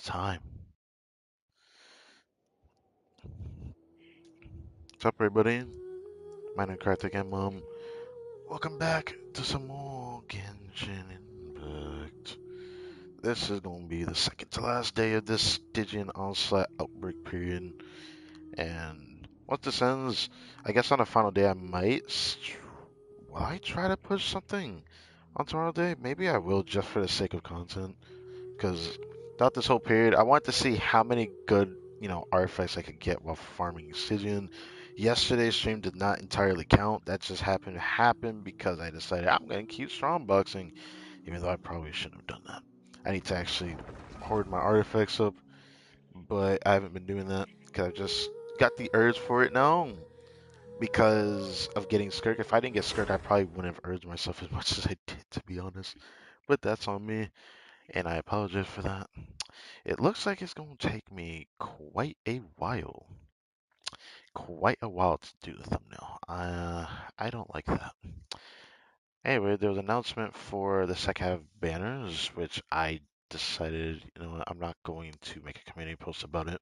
time. What's up, everybody? My name is Karthik and welcome back to some more Genshin Impact. This is going to be the second to last day of this Stygian onslaught outbreak period. And once this ends, I guess on the final day will I try to push something on tomorrow day? Maybe I will just for the sake of content. Because throughout this whole period, I wanted to see how many good, artifacts I could get while farming Stygian. Yesterday's stream did not entirely count. That just happened to happen because I decided I'm going to keep strongboxing, even though I probably shouldn't have done that. I need to actually hoard my artifacts up, but I haven't been doing that because I just got the urge for it now because of getting Skirk. If I didn't get Skirk, I probably wouldn't have urged myself as much as I did, to be honest. But that's on me, and I apologize for that. It looks like it's going to take me quite a while to do the thumbnail. I don't like that. Anyway, there was an announcement for the second half banners, which I decided, I'm not going to make a community post about it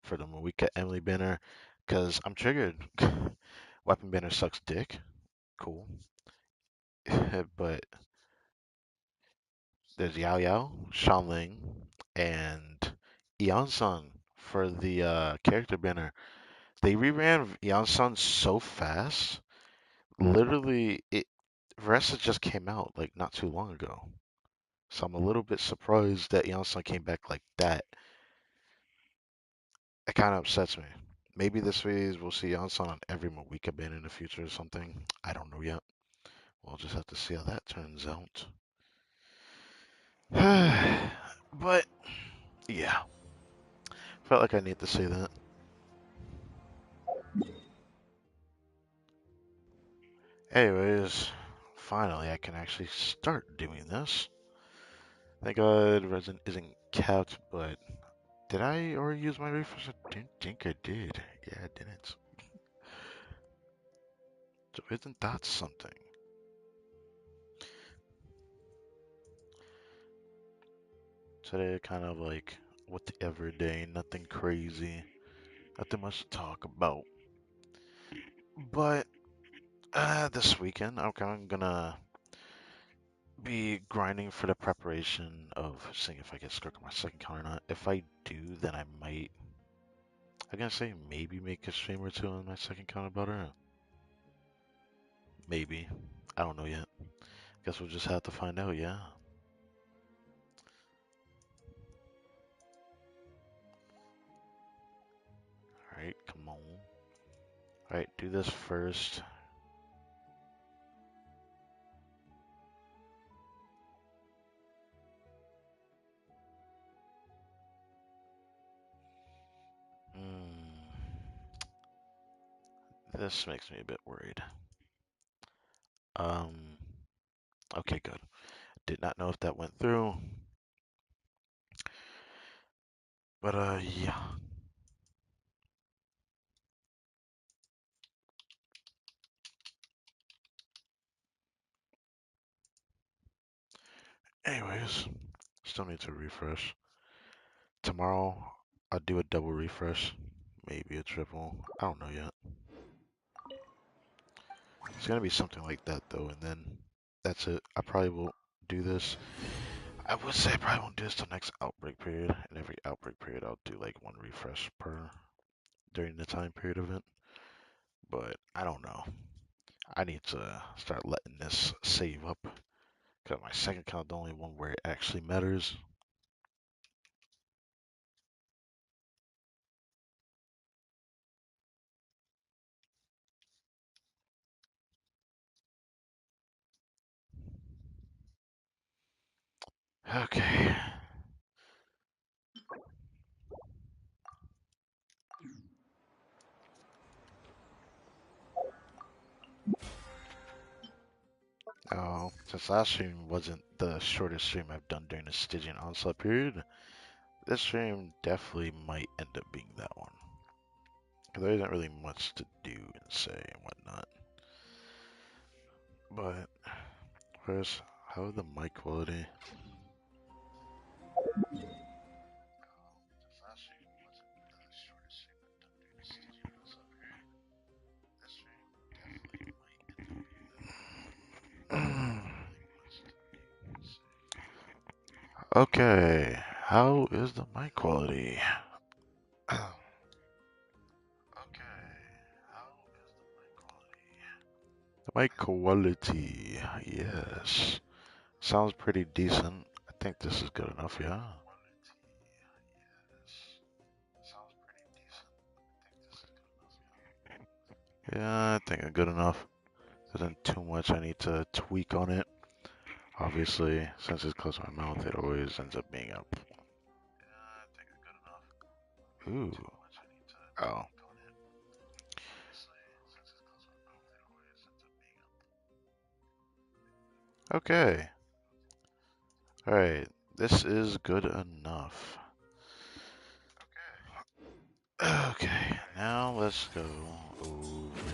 for the Moika Emily banner because I'm triggered. Weapon banner sucks dick. Cool. But there's Yao Yao, Shanling, and Eon-san for the character banner. They reran Yansan so fast. Literally, Versa just came out like not too long ago. So I'm a little bit surprised that Yansan came back like that. It kind of upsets me. Maybe this phase we'll see Yansan on every Moika ban in the future or something. I don't know yet. We'll just have to see how that turns out. But yeah, felt like I need to say that. Anyways, finally I can actually start doing this. Thank God resin isn't capped, but did I already use my refresh? I didn't think I did. Yeah, I didn't. So isn't that something? Today kind of like whatever day, nothing crazy, nothing much to talk about. But this weekend, okay, I'm gonna be grinding for the preparation of seeing if I get Skirk on my second count or not. If I do, then I might. I'm gonna say maybe make a stream or two on my second count about her. Maybe. I don't know yet. Guess we'll just have to find out, yeah. Alright, come on. Alright, do this first. This makes me a bit worried. Um, okay, good. Did not know if that went through. But, yeah. Anyways, still need to refresh. Tomorrow, I'll do a double refresh. Maybe a triple. I don't know yet. It's gonna be something like that, though, and then that's it. I probably will do this. I would say I probably won't do this till next outbreak period. And every outbreak period, I'll do like one refresh per during the time period of it. But I don't know. I need to start letting this save up because my second account the only one where it actually matters. Okay. Oh, since last stream wasn't the shortest stream I've done during the Stygian onslaught period, this stream definitely might end up being that one. Because there isn't really much to do and say and whatnot. But first, how is the mic quality? Okay, how is the mic quality? Okay, how is the mic quality? Yes, sounds pretty decent. I think this is good enough, yeah. Yeah, I think it's good enough. Isn't too much I need to tweak on it. Obviously, since it's close to my mouth, it always ends up being up. Ooh. Oh. Okay. Alright. This is good enough. Okay. Now let's go over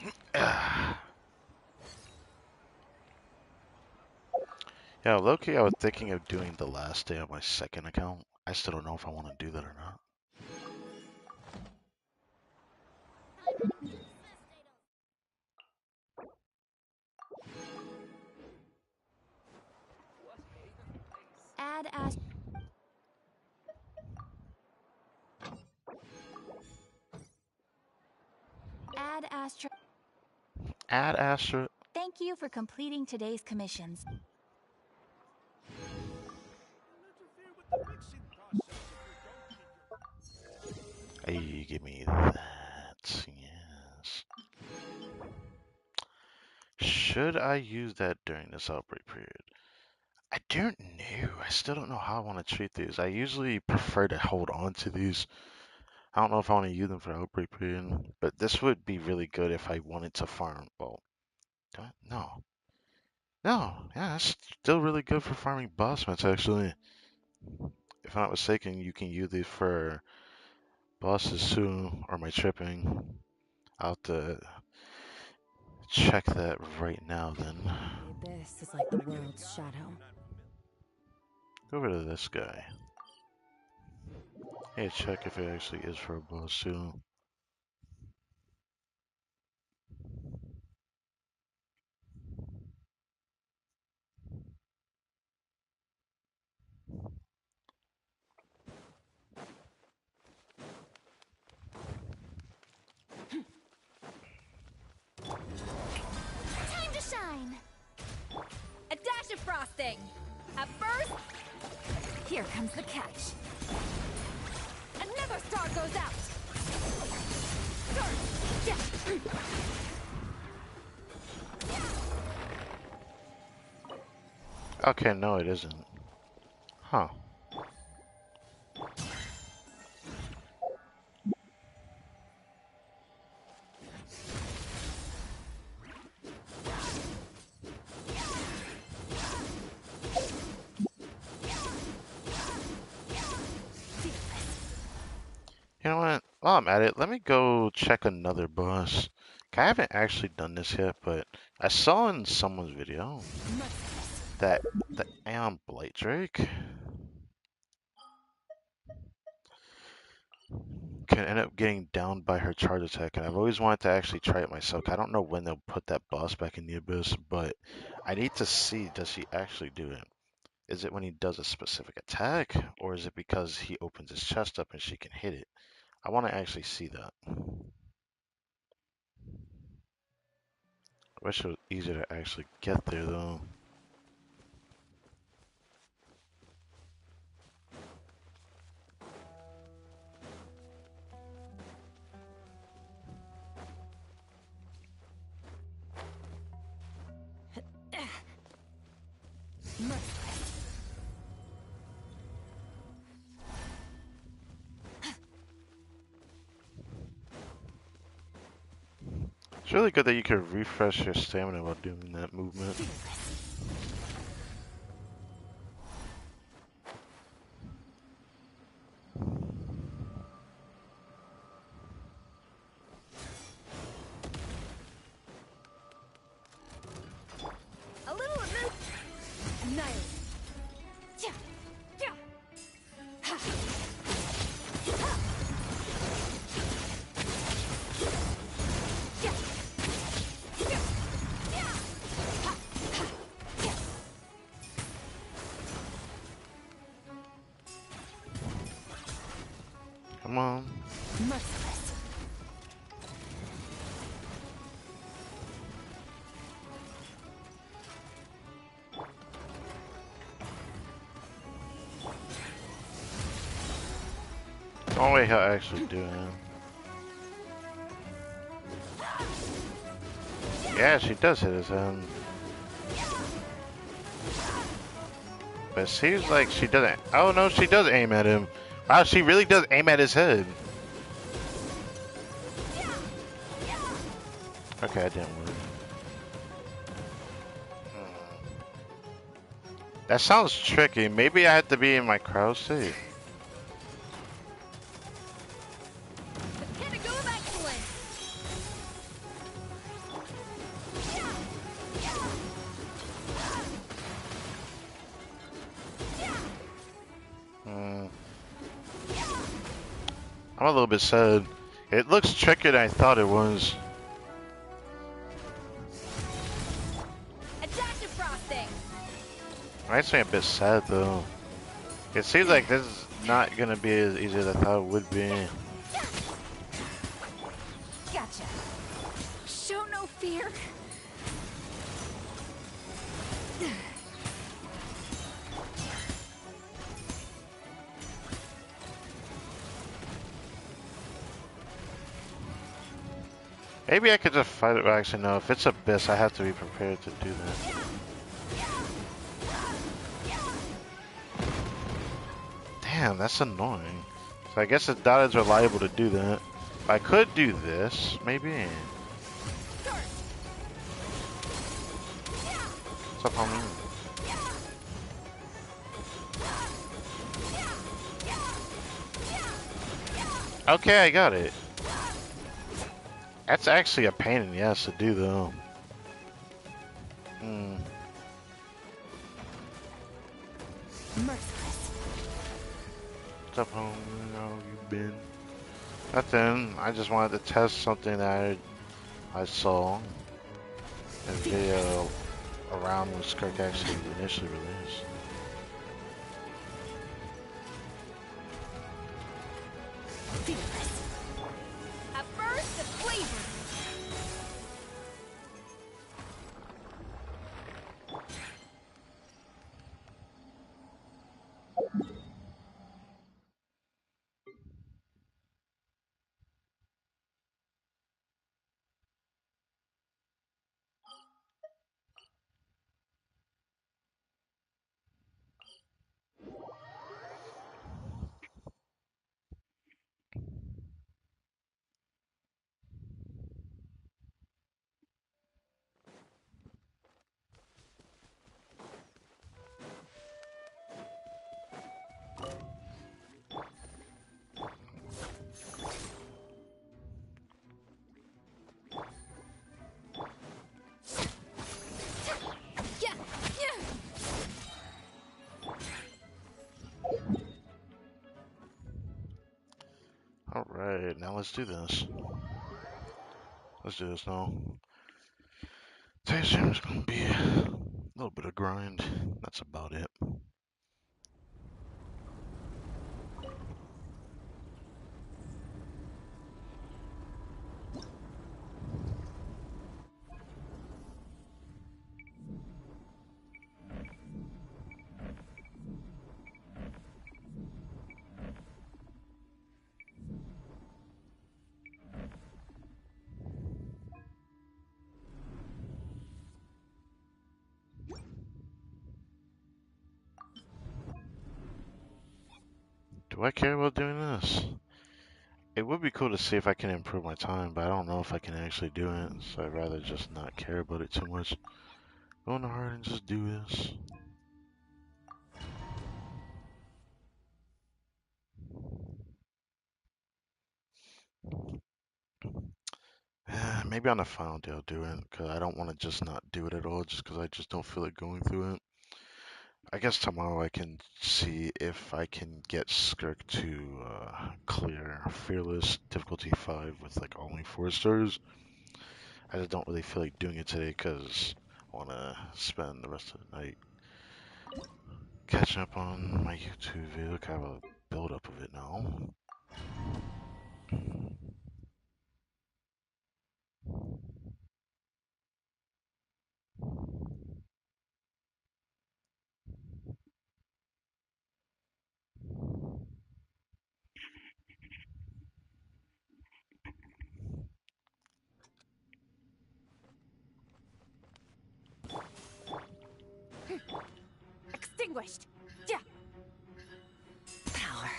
here. Ah. Yeah, low-key, I was thinking of doing the last day on my second account. I still don't know if I want to do that or not. Add Astra. Add Astra. Add Astra. Thank you for completing today's commissions. Hey, give me that. Yes. Should I use that during this outbreak period? I don't know. I still don't know how I want to treat these. I usually prefer to hold on to these. I don't know if I want to use them for outbreak period, but this would be really good if I wanted to farm. Well, no. No, yeah, it's still really good for farming boss mats, actually. If I'm not mistaken, you can use these for bosses too, or am I tripping? I'll have to check that right now then. The abyss is like the world's shadow. Go over to this guy. Hey, check if it actually is for a boss too. Time to shine! A dash of frosting! At first, here comes the catch. Another star goes out! Okay, no, it isn't. Huh. You know what? While I'm at it, let me go check another boss. I haven't actually done this yet, but I saw in someone's video that the Aeon Blight Drake can end up getting downed by her charge attack, and I've always wanted to actually try it myself. I don't know when they'll put that boss back in the abyss, but I need to see, does she actually do it? Is it when he does a specific attack, or is it because he opens his chest up and she can hit it? I want to actually see that. I wish it was easier to actually get there, though. It's really good that you can refresh your stamina while doing that movement. A little of this. Annihilate. Come on. Merciless. Oh wait, he'll actually do it. Yeah, she does hit his head. But it seems like she doesn't. Oh no, she does aim at him. Wow, she really does aim at his head. Okay, I didn't work. That sounds tricky. Maybe I have to be in my crouch state. Pinnacle of excellence. I'm a little bit sad. It looks trickier than I thought it was. A dash of frosting. Makes me a bit sad though. It seems like this is not gonna be as easy as I thought it would be. Gotcha. Show no fear. Maybe I could just fight it. Well, actually, no. If it's Abyss, I have to be prepared to do that. Damn, that's annoying. So I guess the dotted are liable to do that. I could do this, maybe. What's up, homie? Okay, I got it. That's actually a pain in the ass to do, though. Merciless. What's up, homie? How you been? Nothing. I just wanted to test something that I saw in a video around when Skirk actually initially released. Fearless. A burst of flavor. Yeah. Yeah. Alright, now let's do this. Let's do this now. Today's stream is gonna be a little bit of grind. That's about it. Do I care about doing this? It would be cool to see if I can improve my time, but I don't know if I can actually do it, so I'd rather just not care about it too much. Go in the heart and just do this. Maybe on the final day I'll do it, because I don't want to just not do it at all, just because I just don't feel like going through it. I guess tomorrow I can see if I can get Skirk to clear Fearless difficulty 5 with like only 4 stars. I just don't really feel like doing it today because I want to spend the rest of the night catching up on my YouTube video. Look, I have a build up of it now. Extinguished. Yeah. Power.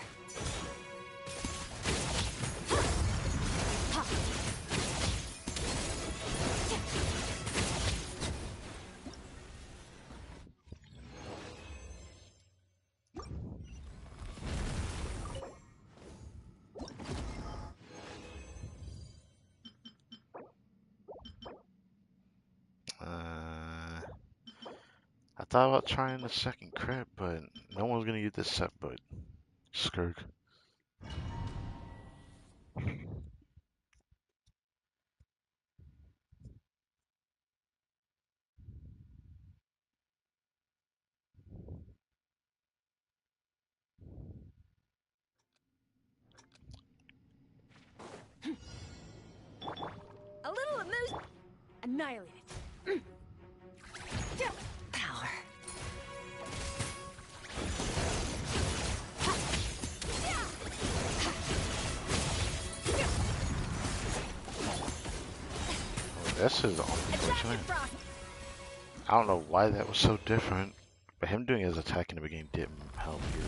I thought about trying the second crit, but no one's gonna use this set but Skirk. A little amused. Annihilate it. Power. This is unfortunate. I don't know why that was so different, but him doing his attack in the beginning didn't help either.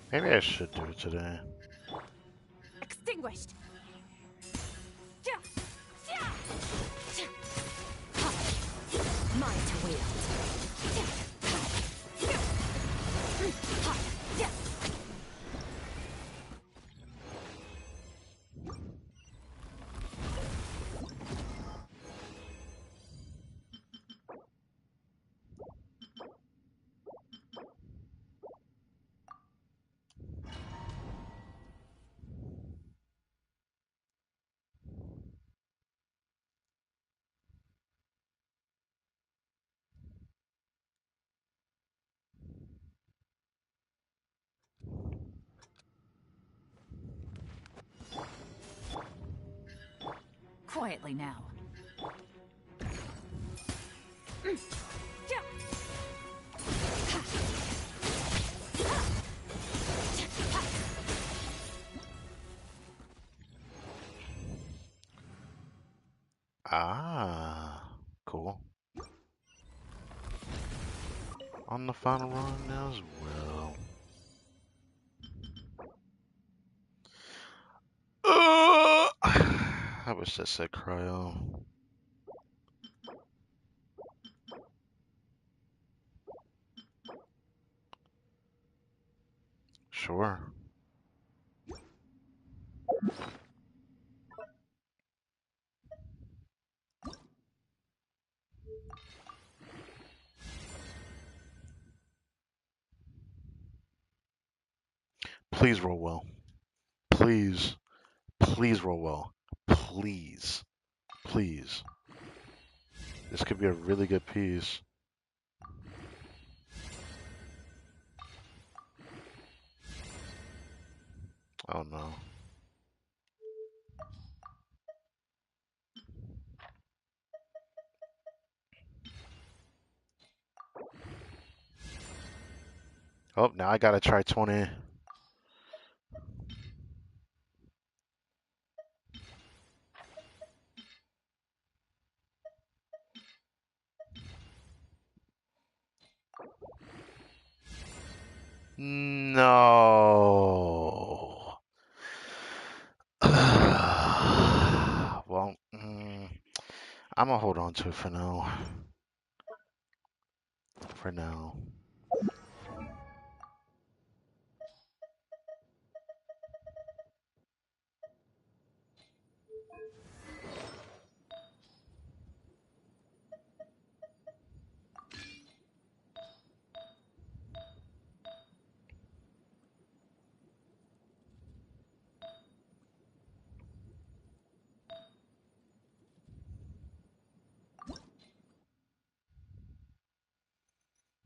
Maybe I should do it today. Extinguished. Mine to wield. Quietly now. Ah, cool. On the final run as well. I wish that said cryo. Sure. Please roll well. Please. Please roll well. Please. Please. This could be a really good piece. Oh no. Oh, now I gotta try 20. No. Well, I'm gonna hold on to it for now. For now.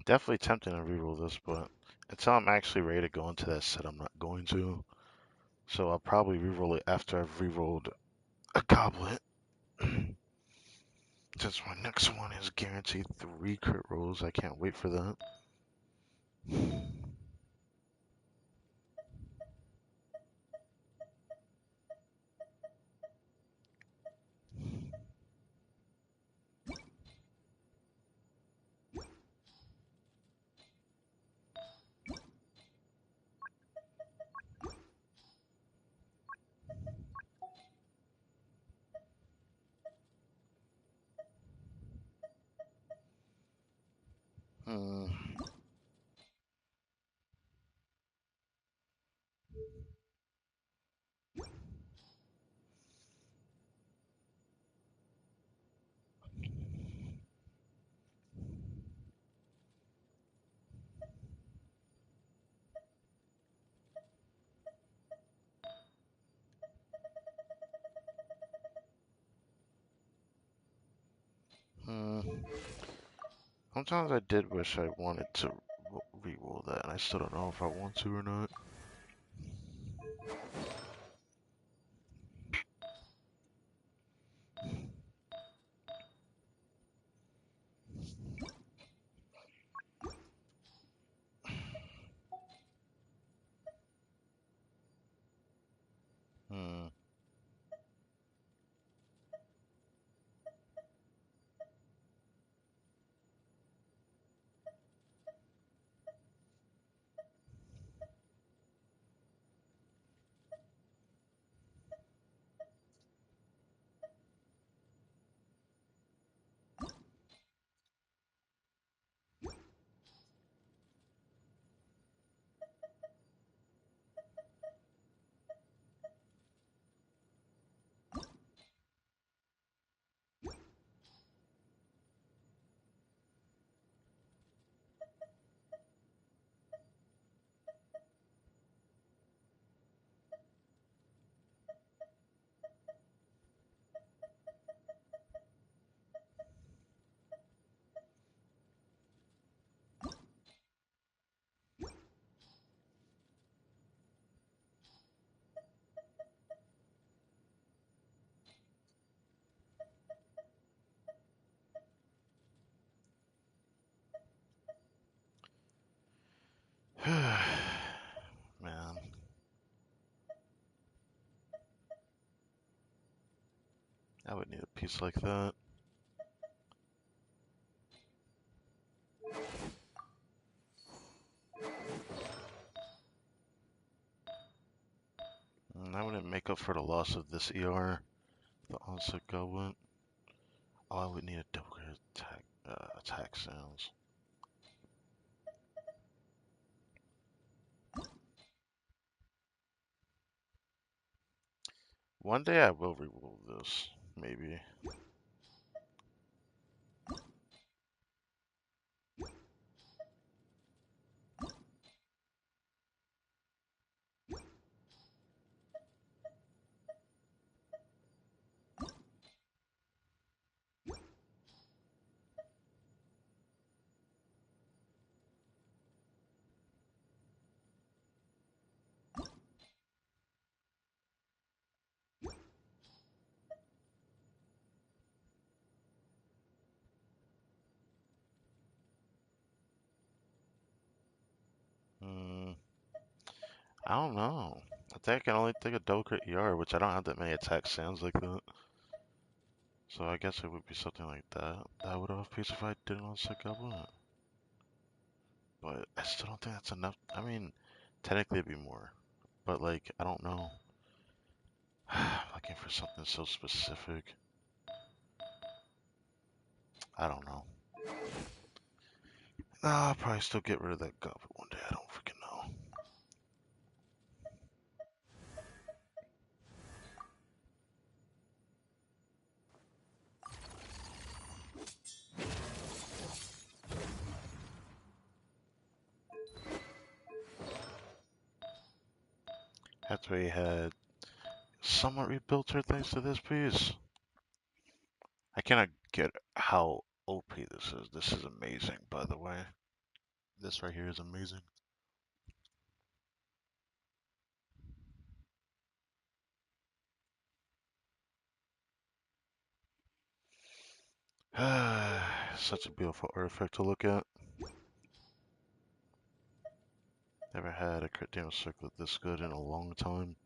Definitely tempting to reroll this, but until I'm actually ready to go into that set, I'm not going to. So I'll probably reroll it after I've rerolled a goblet. Since my next one is guaranteed 3 crit rolls, I can't wait for that. Hmm. Hmm. Sometimes I did wish I wanted to reroll that, and I still don't know if I want to or not. Hmm. Man. I would need a piece like that. I wouldn't make up for the loss of this ER. The onset goblet. Oh, I would need a double attack sounds. One day I will reroll this, maybe. Hmm. I don't know. I think I can only take a double crit ER, which I don't have that many attack sounds like that. So I guess it would be something like that. That would off piece if I didn't on sick goblet. but I still don't think that's enough. I mean, technically it'd be more, but like, I don't know. Looking for something so specific. I don't know. Nah, I'll probably still get rid of that goblet one day. I don't freaking know. After we had somewhat rebuilt her thanks to this piece. I cannot get how OP this is. This is amazing, by the way. This right here is amazing. Such a beautiful artifact to look at. Never had a crit damage circlet this good in a long time.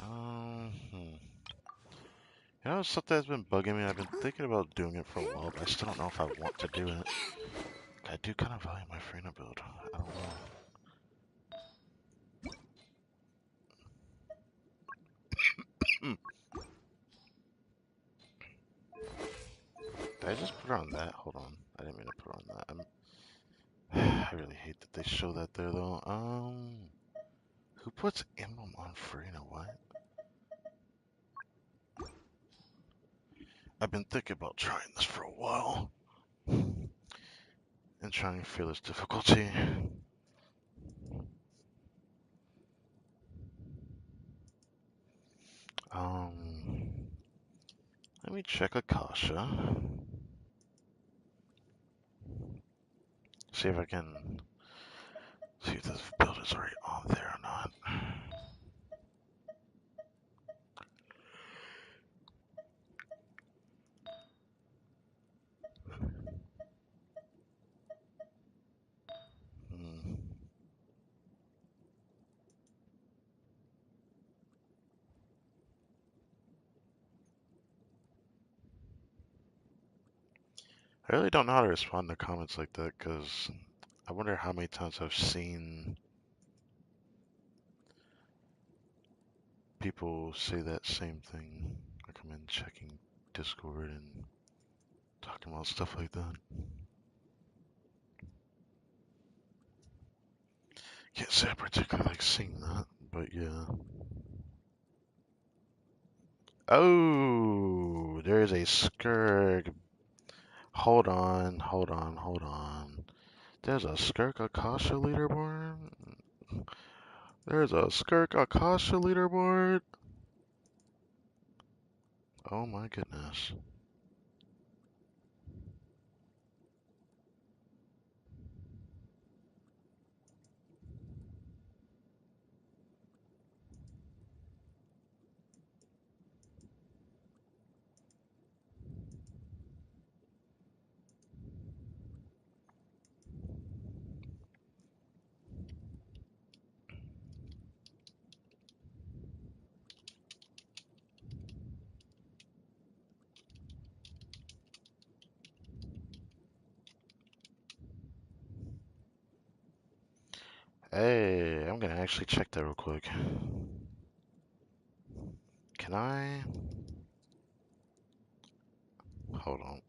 Hmm. You know, something that's been bugging me. I've been thinking about doing it for a while, but I still don't know if I want to do it. I do kind of value my Frena build. I don't know. Did I just put her on that? Hold on. I didn't mean to put her on that. I really hate that they show that there, though. Who puts emblem on Frena? What? I've been thinking about trying this for a while. And trying fearless difficulty. Let me check Akasha. See if I can see if this build is already on there or not. Hmm. I really don't know how to respond to comments like that because I wonder how many times I've seen people say that same thing. Like I'm in checking Discord and talking about stuff like that. Can't say I particularly like seeing that, but yeah. Oh, there's a Skirk. Hold on, hold on, hold on. There's a Skirk Akasha leaderboard? There's a Skirk Akasha leaderboard? Oh my goodness. Hey, I'm gonna actually check that real quick. Can I? Hold on.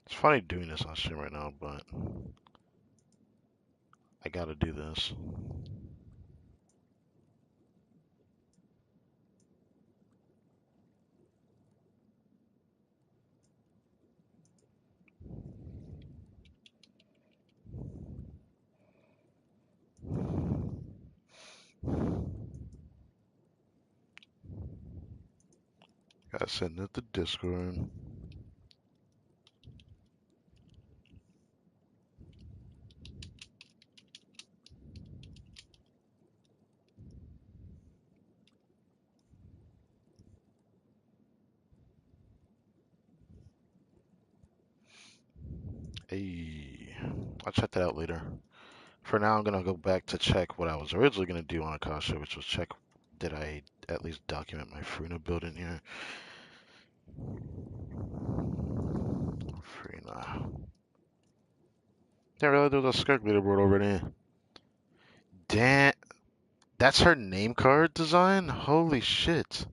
It's funny doing this on stream right now, but I gotta do this. Gotta send it to Discord. I'll check that out later. For now, I'm gonna go back to check what I was originally gonna do on Akasha, which was check did I at least document my Frina build in here. Frina. Didn't realize there was a Skirk leaderboard already. Damn, that's her name card design? Holy shit.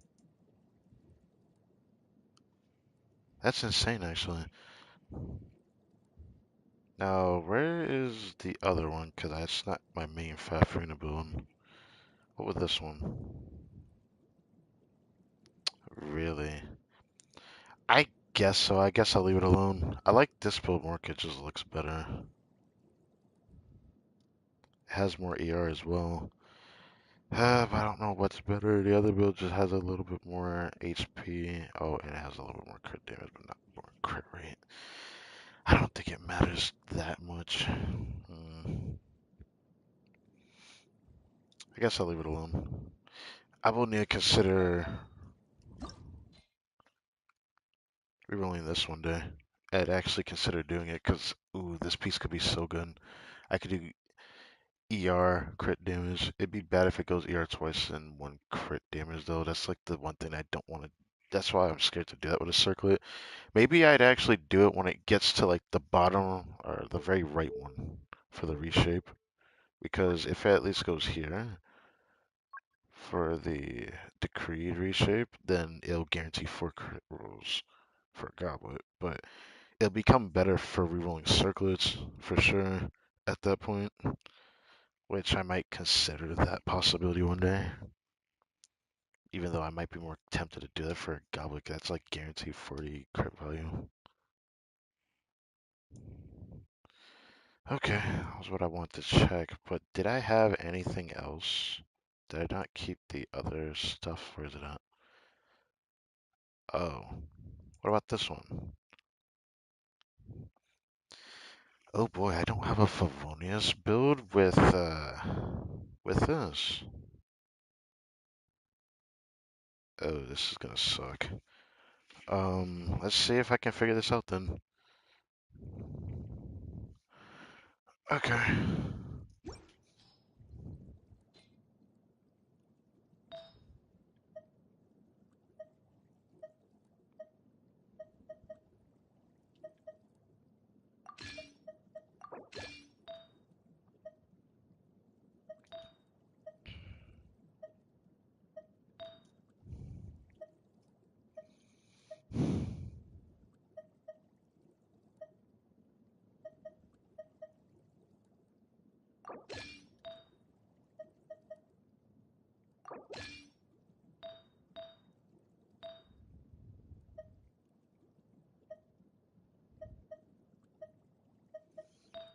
That's insane, actually. Now, where is the other one? Because that's not my main Fafrina build. What was this one? Really? I guess so. I guess I'll leave it alone. I like this build more. It just looks better. It has more ER as well. But I don't know what's better. The other build just has a little bit more HP. Oh, and it has a little bit more crit damage, but not more crit rate. I don't think it matters that much. I guess I'll leave it alone. I will need to consider rerolling this one day. I'd actually consider doing it because, ooh, this piece could be so good. I could do ER crit damage. It'd be bad if it goes ER twice and one crit damage, though. That's like the one thing I don't want to. That's why I'm scared to do that with a circlet. Maybe I'd actually do it when it gets to like the bottom or the very right one for the reshape. Because if it at least goes here for the decreed reshape, then it'll guarantee 4 crit rolls for a goblet. But it'll become better for rerolling circlets for sure at that point, which I might consider that possibility one day. Even though I might be more tempted to do that for a goblet, that's like guaranteed 40 crit value. Okay, that was what I wanted to check, but did I have anything else? Did I not keep the other stuff? Where is it at? Oh, what about this one? Oh boy, I don't have a Favonius build with this. Oh, this is gonna suck. Let's see if I can figure this out then. Okay.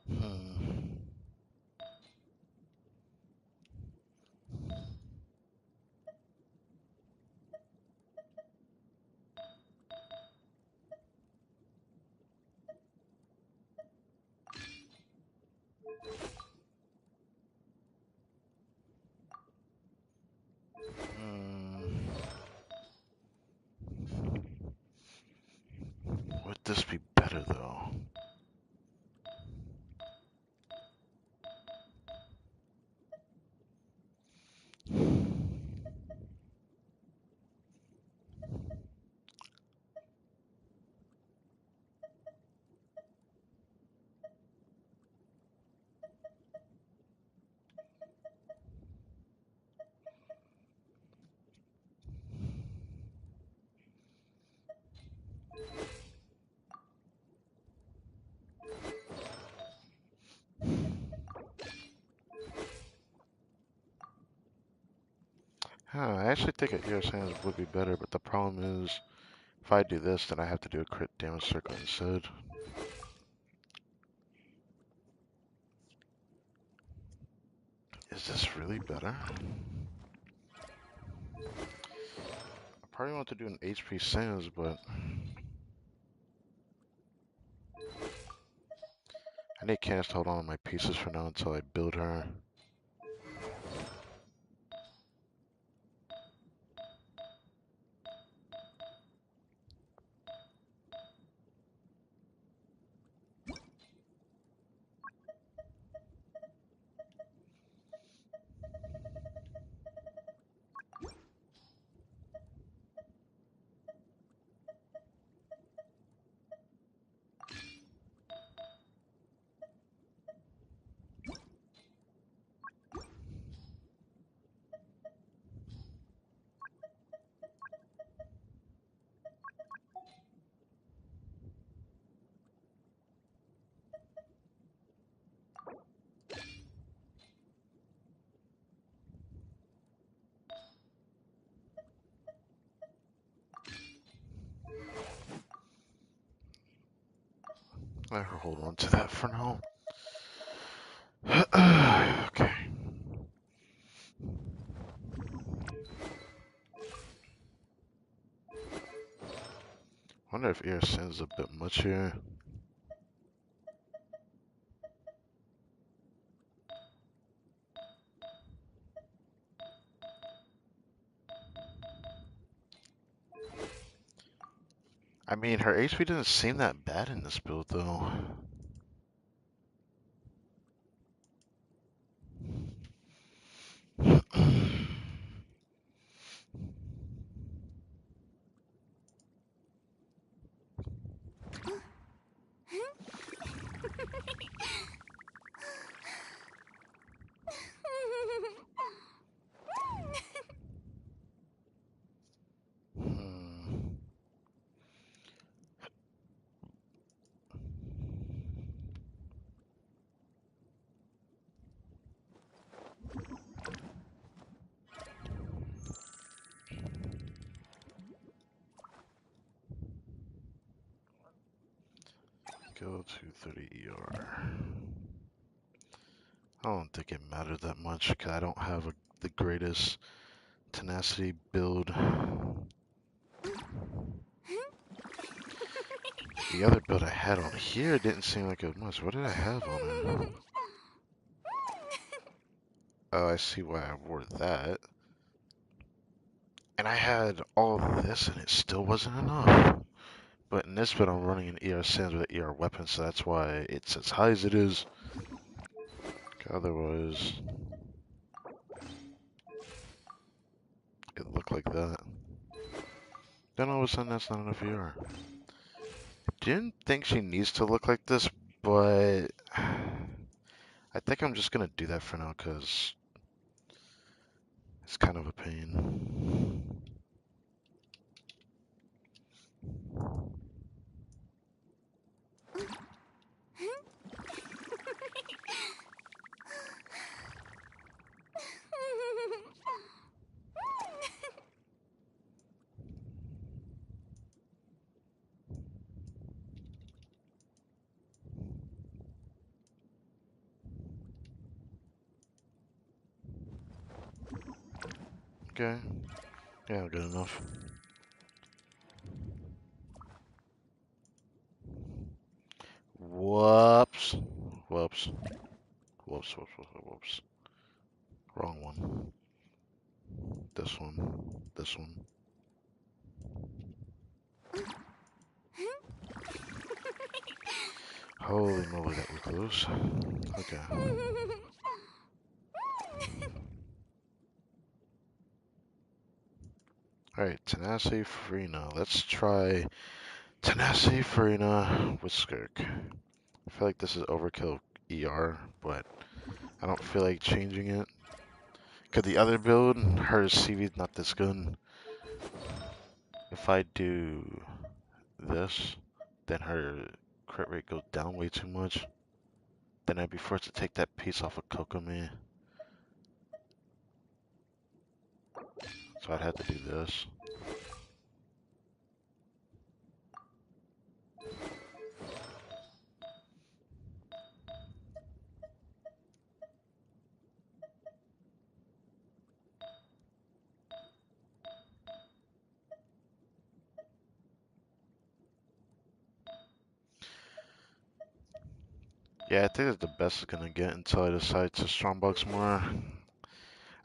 Hmm. Hmm. Would this be better though? Huh, I actually think a Eos Hands would be better, but the problem is, if I do this, then I have to do a crit damage circle instead. Is this really better? I probably want to do an HP Sands, but I need Candace to hold on to my pieces for now until I build her. Let her hold on to that for now. Okay. Wonder if air sends a bit much here. I mean, her HP doesn't seem that bad in this build, though. Hmm. Go to 30 ER. I don't think it mattered that much because I don't have the greatest tenacity build. The other build I had on here didn't seem like it was much. What did I have on it? Oh, I see why I wore that. And I had all of this and it still wasn't enough. But in this build I'm running an ER Sands with an ER weapon, so that's why it's as high as it is. Otherwise, it looked like that. Then all of a sudden that's not enough ER. Didn't think she needs to look like this, but I think I'm just gonna do that for now because it's kind of a pain. Okay, yeah, good enough. Whoops. Whoops. Whoops, whoops, whoops, whoops. Wrong one. This one. This one. Holy moly, that was close. Okay. Alright, Tenacity Farina. Let's try Tenacity Farina with Skirk. I feel like this is overkill ER, but I don't feel like changing it. Cause the other build, her CV is not this good. If I do this, then her crit rate goes down way too much. Then I'd be forced to take that piece off of Kokomi. So I'd have to do this. Yeah, I think that's the best it's gonna get until I decide to strongbox more.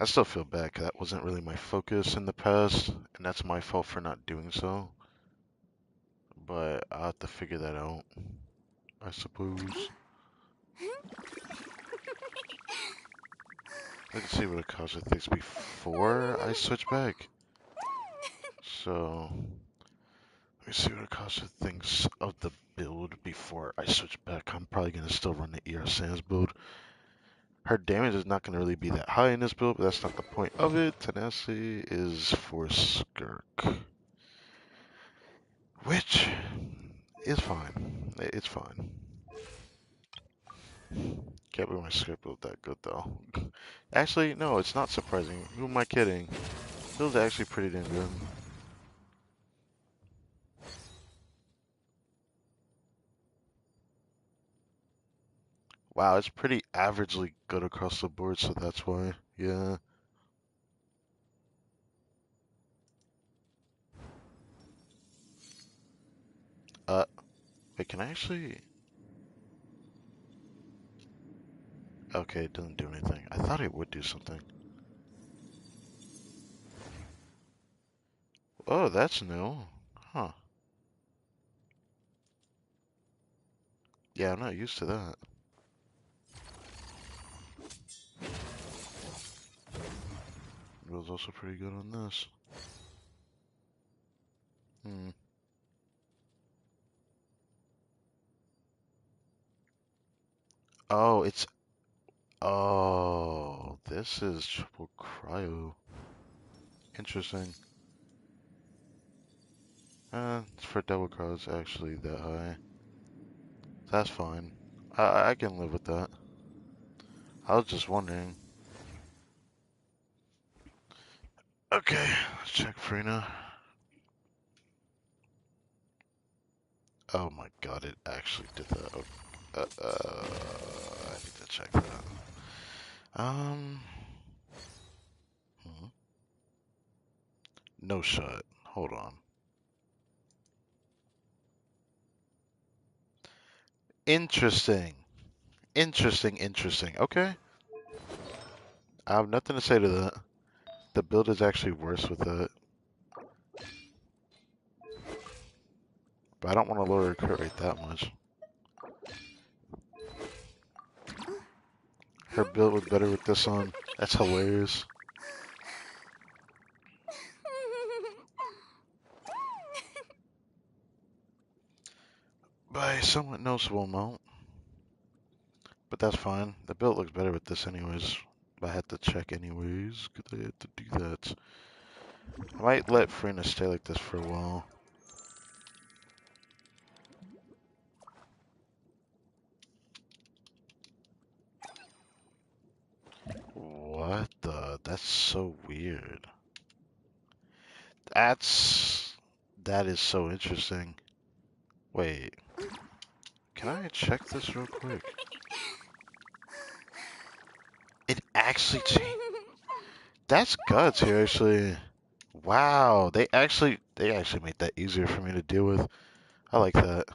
I still feel bad because that wasn't really my focus in the past, and that's my fault for not doing so. But I'll have to figure that out, I suppose. Let's see what it costs with things before I switch back. So, let me see what it costs with things of the build before I switch back. I'm probably gonna still run the ER Sans build. Her damage is not gonna really be that high in this build, but that's not the point of it. Tenacity is for Skirk, which is fine. It's fine. Can't believe my script built that good though. Actually, no, it's not surprising. Who am I kidding? It was actually pretty damn good. Wow, it's pretty averagely good across the board, so that's why. Yeah. Uh, wait, can I actually? Okay, it doesn't do anything. I thought it would do something. Oh, that's new. Huh. Yeah, I'm not used to that. It was also pretty good on this. Hmm. Oh, it's. Oh, this is triple cryo. Interesting. For double cryo, it's actually that high. That's fine. I can live with that. I was just wondering. Okay, let's check Frina. Oh my god, it actually did that. Oh, I need to check that. Um, hmm, no shot. Hold on. Interesting. Interesting. Okay. I have nothing to say to that. The build is actually worse with it, but I don't want to lower her crit rate that much. Her build was better with this on. That's hilarious. By a somewhat noticeable amount, but that's fine. The build looks better with this anyways. I had to check anyways, because I had to do that. I might let Frina stay like this for a while. What the? That's so weird. That is so interesting. Wait, can I check this real quick? It actually changed. That's guts here, actually. Wow, they actually made that easier for me to deal with. I like that.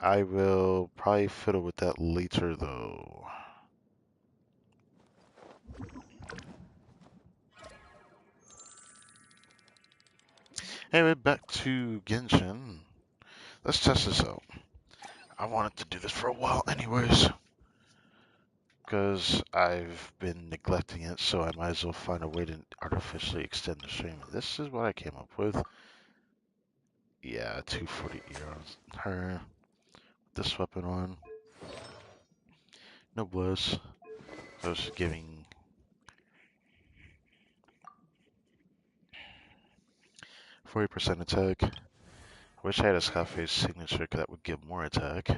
I will probably fiddle with that later, though. Anyway, back to Genshin. Let's test this out. I wanted to do this for a while anyways, because I've been neglecting it, so I might as well find a way to artificially extend the stream. This is what I came up with. Yeah, 240 euros. Her, this weapon on. No bliss. I was giving 40% attack. I wish I had a Scarface signature, because that would give more attack.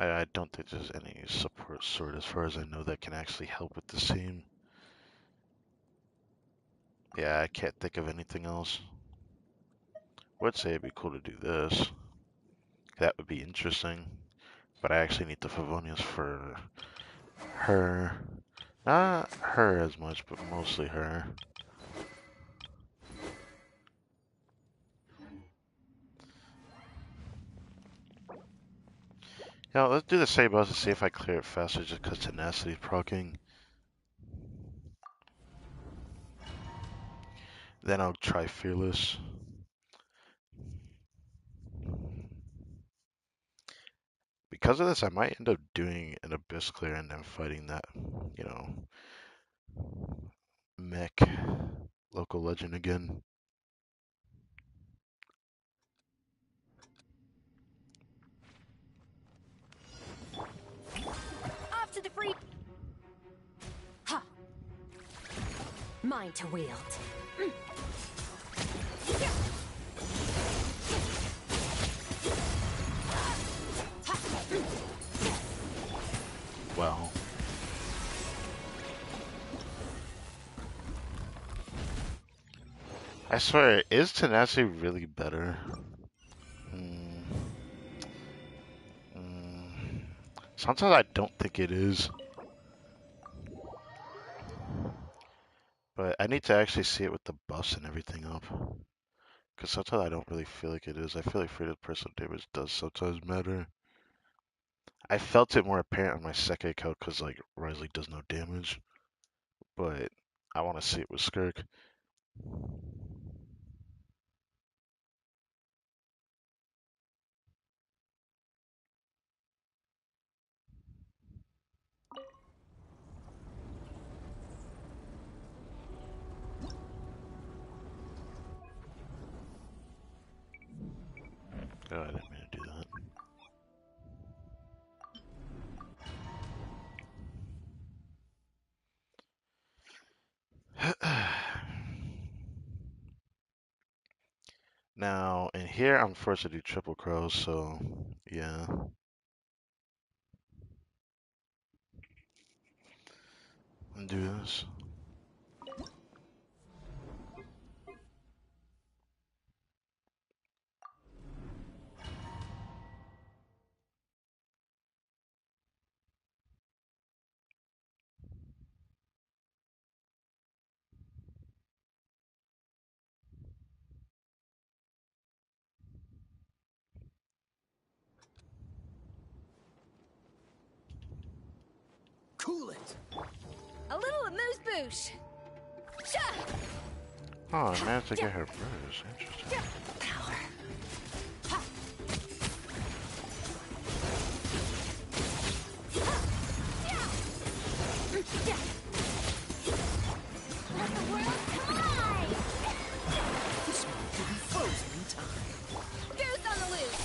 I don't think there's any support sword, as far as I know, that can actually help with this team. Yeah, I can't think of anything else. Would say it'd be cool to do this. That would be interesting. But I actually need the Favonius for her. Not her as much, but mostly her. Yeah, let's do the same boss and see if I clear it faster just because tenacity is proccing. Then I'll try Fearless. Because of this, I might end up doing an Abyss clear and then fighting that, you know, mech local legend again. Off to the free. Ha! Mine to wield. Well, I swear, is tenacity really better? Hmm. Sometimes I don't think it is. But I need to actually see it with the buffs and everything up. Because sometimes I don't really feel like it is. I feel like free personal damage does sometimes matter. I felt it more apparent on my second account because like Risley does no damage. But I want to see it with Skirk. Oh, I didn't mean to do that. Now, in here, I'm forced to do triple crows, so yeah. And do this. Cool it. A little amuse-bouche. Sha! Oh, I managed to get her bruise. Interesting. Power. Let the world collide! This one will be frozen in time. Goose on the loose.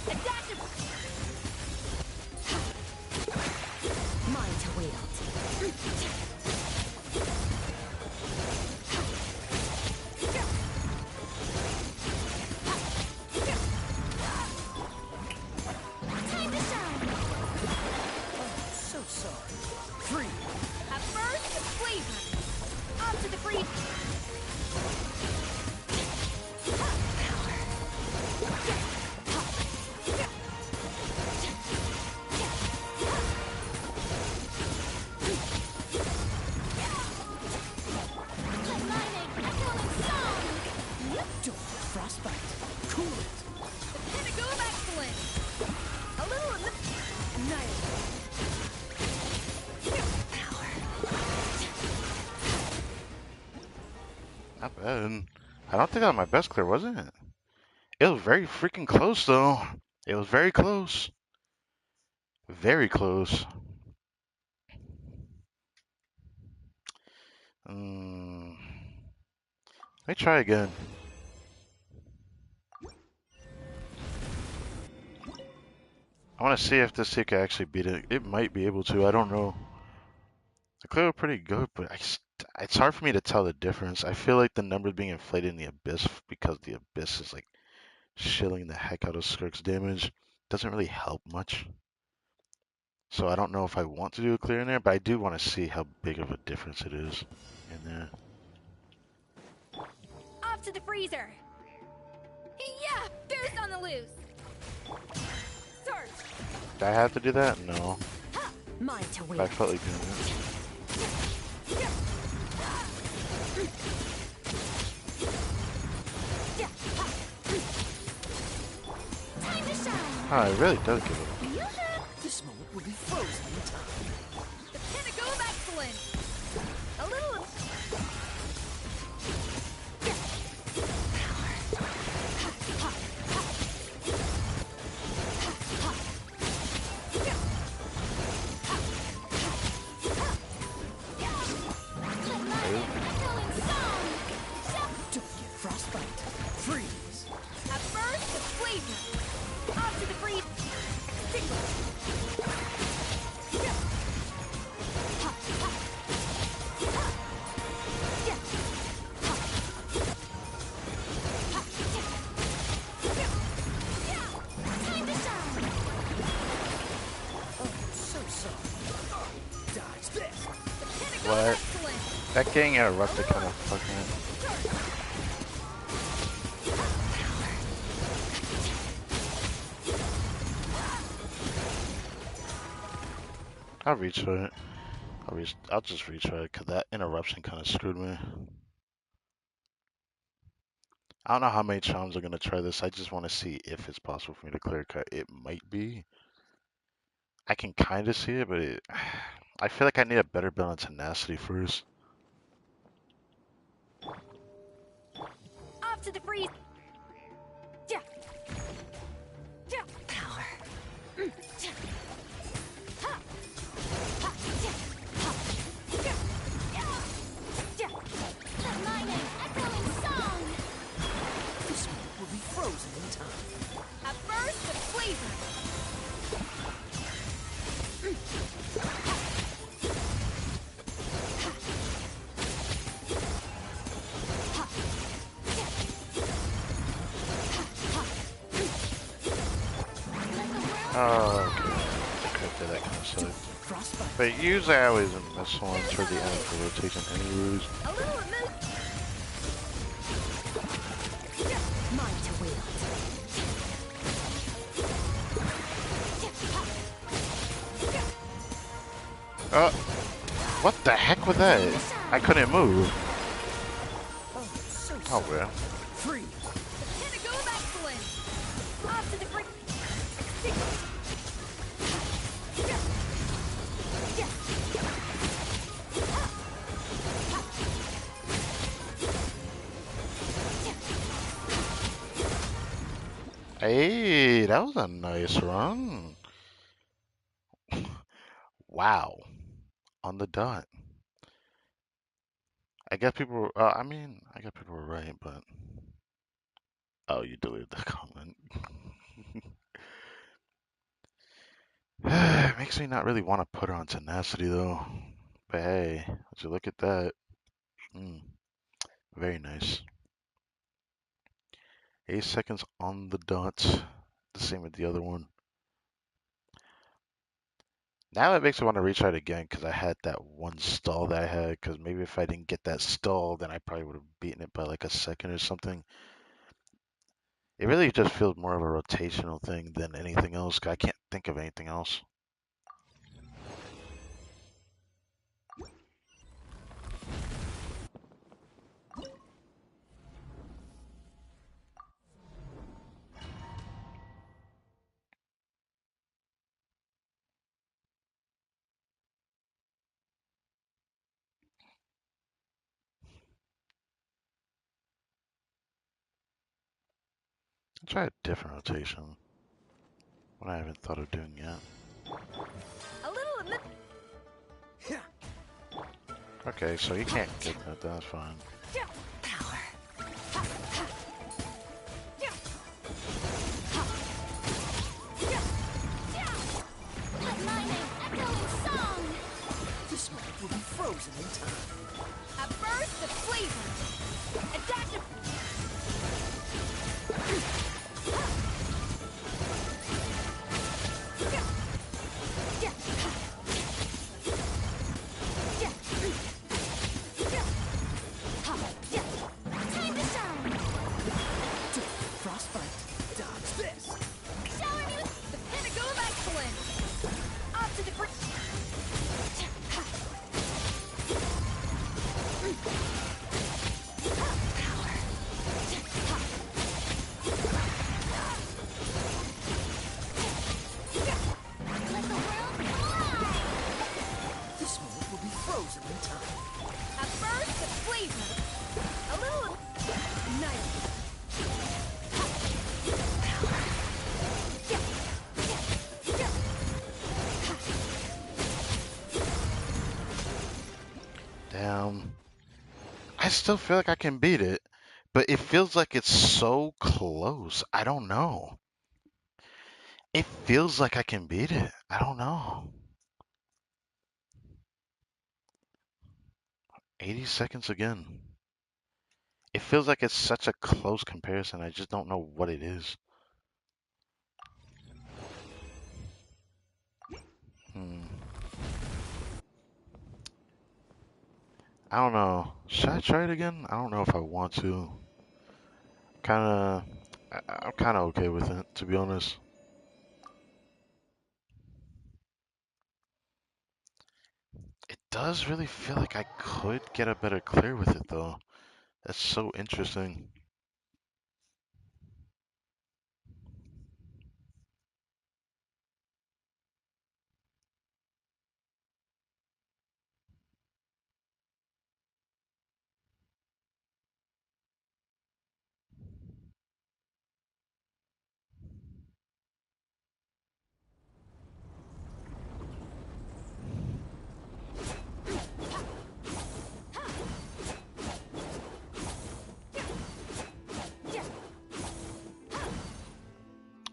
A dash of... Mine to wield. Time to shine. So sorry. Free. A burst of flavor. Onto the freeze. Let mine make echoing song. Don't get frostbite. Cool it. The pinnacle of excellence. A little Annihilate. Not bad. I don't think I had my best clear, wasn't it? It was very freaking close, though. It was very close. Very close. Let me try again. I want to see if this thing can actually beat it. It might be able to. I don't know. The clear was pretty good, but it's hard for me to tell the difference. I feel like the numbers being inflated in the abyss because the abyss is like shilling the heck out of Skirk's damage doesn't really help much. So I don't know if I want to do a clear in there, but I do want to see how big of a difference it is in there. off to the freezer. Yeah, goose on the loose. Search. Did I have to do that? No. Mine to But wield. I felt like doing it. Time to shine. Oh, it really does give it. This moment will be frozen in time. The pinnacle of excellence. A little... Let mine make echoing song. Don't get frostbite. Freeze. A burst of flavor. Off to the freeze. Tingle. Time to shine. Oh, so sorry. Dodge this. The pinnacle What? of excellence. That getting interrupted kind of fucking. I'll retry it. I'll just retry it because that interruption kind of screwed me. I don't know how many times I'm gonna try this. I just want to see if it's possible for me to clear cut. It might be. I can kind of see it, but I feel like I need a better build on tenacity first. Off to the freeze. Yeah. Yeah. Power. Yeah. Ha. Ha. Yeah. Ha. Yeah. Yeah. Yeah. Let my name echo in song. The smoke will be frozen in time. A burst of flavor. Oh, okay. Okay, that kind of sucked. Frostbite. But usually I always miss one toward the end for rotation anyways. A little remove. Mine to wield. What the heck was that? I couldn't move. Oh, so Oh, sorry. well. Free. Pinnacle of excellence. Off to the freeze. Hey, that was a nice run. Wow. On the dot. I guess people were, I guess people were right, but. Oh, you deleted the comment. It makes me not really want to put her on tenacity though. But hey, would you look at that? Mm, very nice. 8 seconds on the dot. The same with the other one. Now it makes me want to retry it again because I had that one stall that I had. Because maybe if I didn't get that stall, then I probably would have beaten it by like a second or something. It really just feels more of a rotational thing than anything else. 'Cause I can't think of anything else. I'll try a different rotation. What I haven't thought of doing yet. A little remove. Yeah. Okay, so you can't get that. That's fine. Power. Let my name echo in song. The smoke will be frozen in time. A burst of flavor. Adaptive. Time to shine. Frostbite. Dodge this. Shower me with The pinnacle of excellence. Off to the freeze. let the world collide. The smoke will be frozen in time. A burst of flavor. A little nice. Damn. I still feel like I can beat it, but it feels like it's so close. I don't know. It feels like I can beat it. I don't know. 80 seconds again. It feels like it's such a close comparison. I just don't know what it is. Hmm. I don't know. Should I try it again? I don't know if I want to. I'm kind of okay with it, to be honest. does really feel like I could get a better clear with it though. That's so interesting.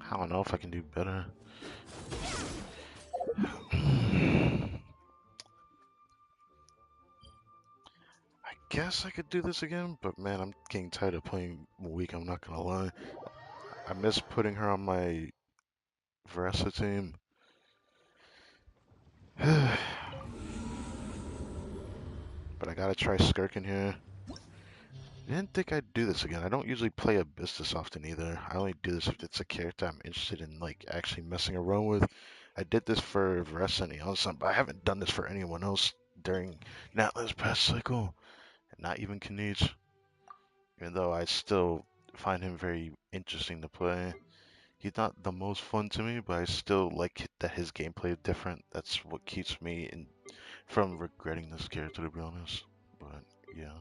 I don't know if I can do better. I guess I could do this again, but man, I'm getting tired of playing weak, I'm not gonna lie. I miss putting her on my Versa team. But I gotta try Skirkin here. I didn't think I'd do this again. I don't usually play Abyss this often either. I only do this if it's a character I'm interested in, like, actually messing around with. I did this for Versa and Eonson, but I haven't done this for anyone else during Natla's past cycle. Not even Kanichi. Even though I still find him very interesting to play. He's not the most fun to me, but I still like that his gameplay is different. That's what keeps me from regretting this character, to be honest. But yeah.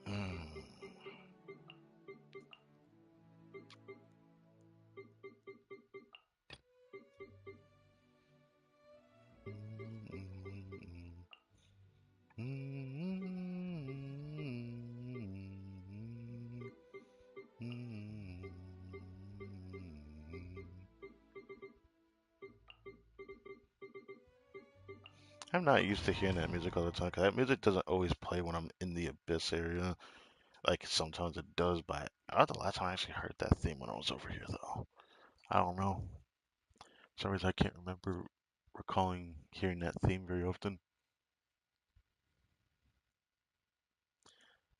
Mm. I'm not used to hearing that music all the time, 'cause that music doesn't always play when I'm in the Abyss area. Like, sometimes it does, but the last time I actually heard that theme when I was over here, though. I don't know. For some reason, I can't remember recalling hearing that theme very often.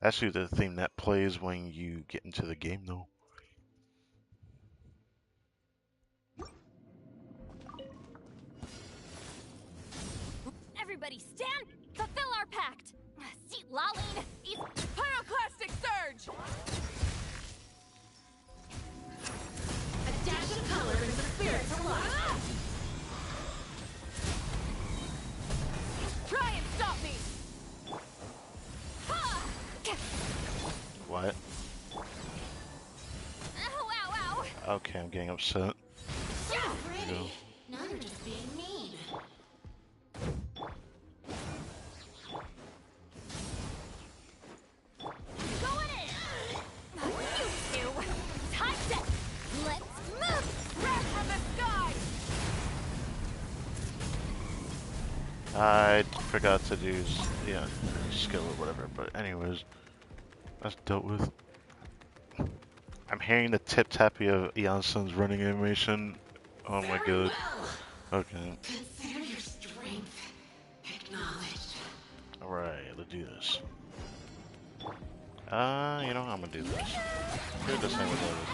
Actually, the theme that plays when you get into the game, though. Everybody stand! Fulfill our pact! See, Laline, Pyroclastic Surge! A dash of color brings the spirit to life. Try and stop me! What? Ow, ow, ow! Okay, I'm getting upset. So Go. pretty. Now you're just being mean. Going in! You two! Time set! Let's move! Wrath from the sky! I forgot to do, yeah, skill or whatever, but anyways, that's dealt with. I'm hearing the tip-tappy of Eonson's running animation. Oh my god. Okay. Consider your strength acknowledged. Alright, let's do this. You know, I'm gonna do this. Do the same with the other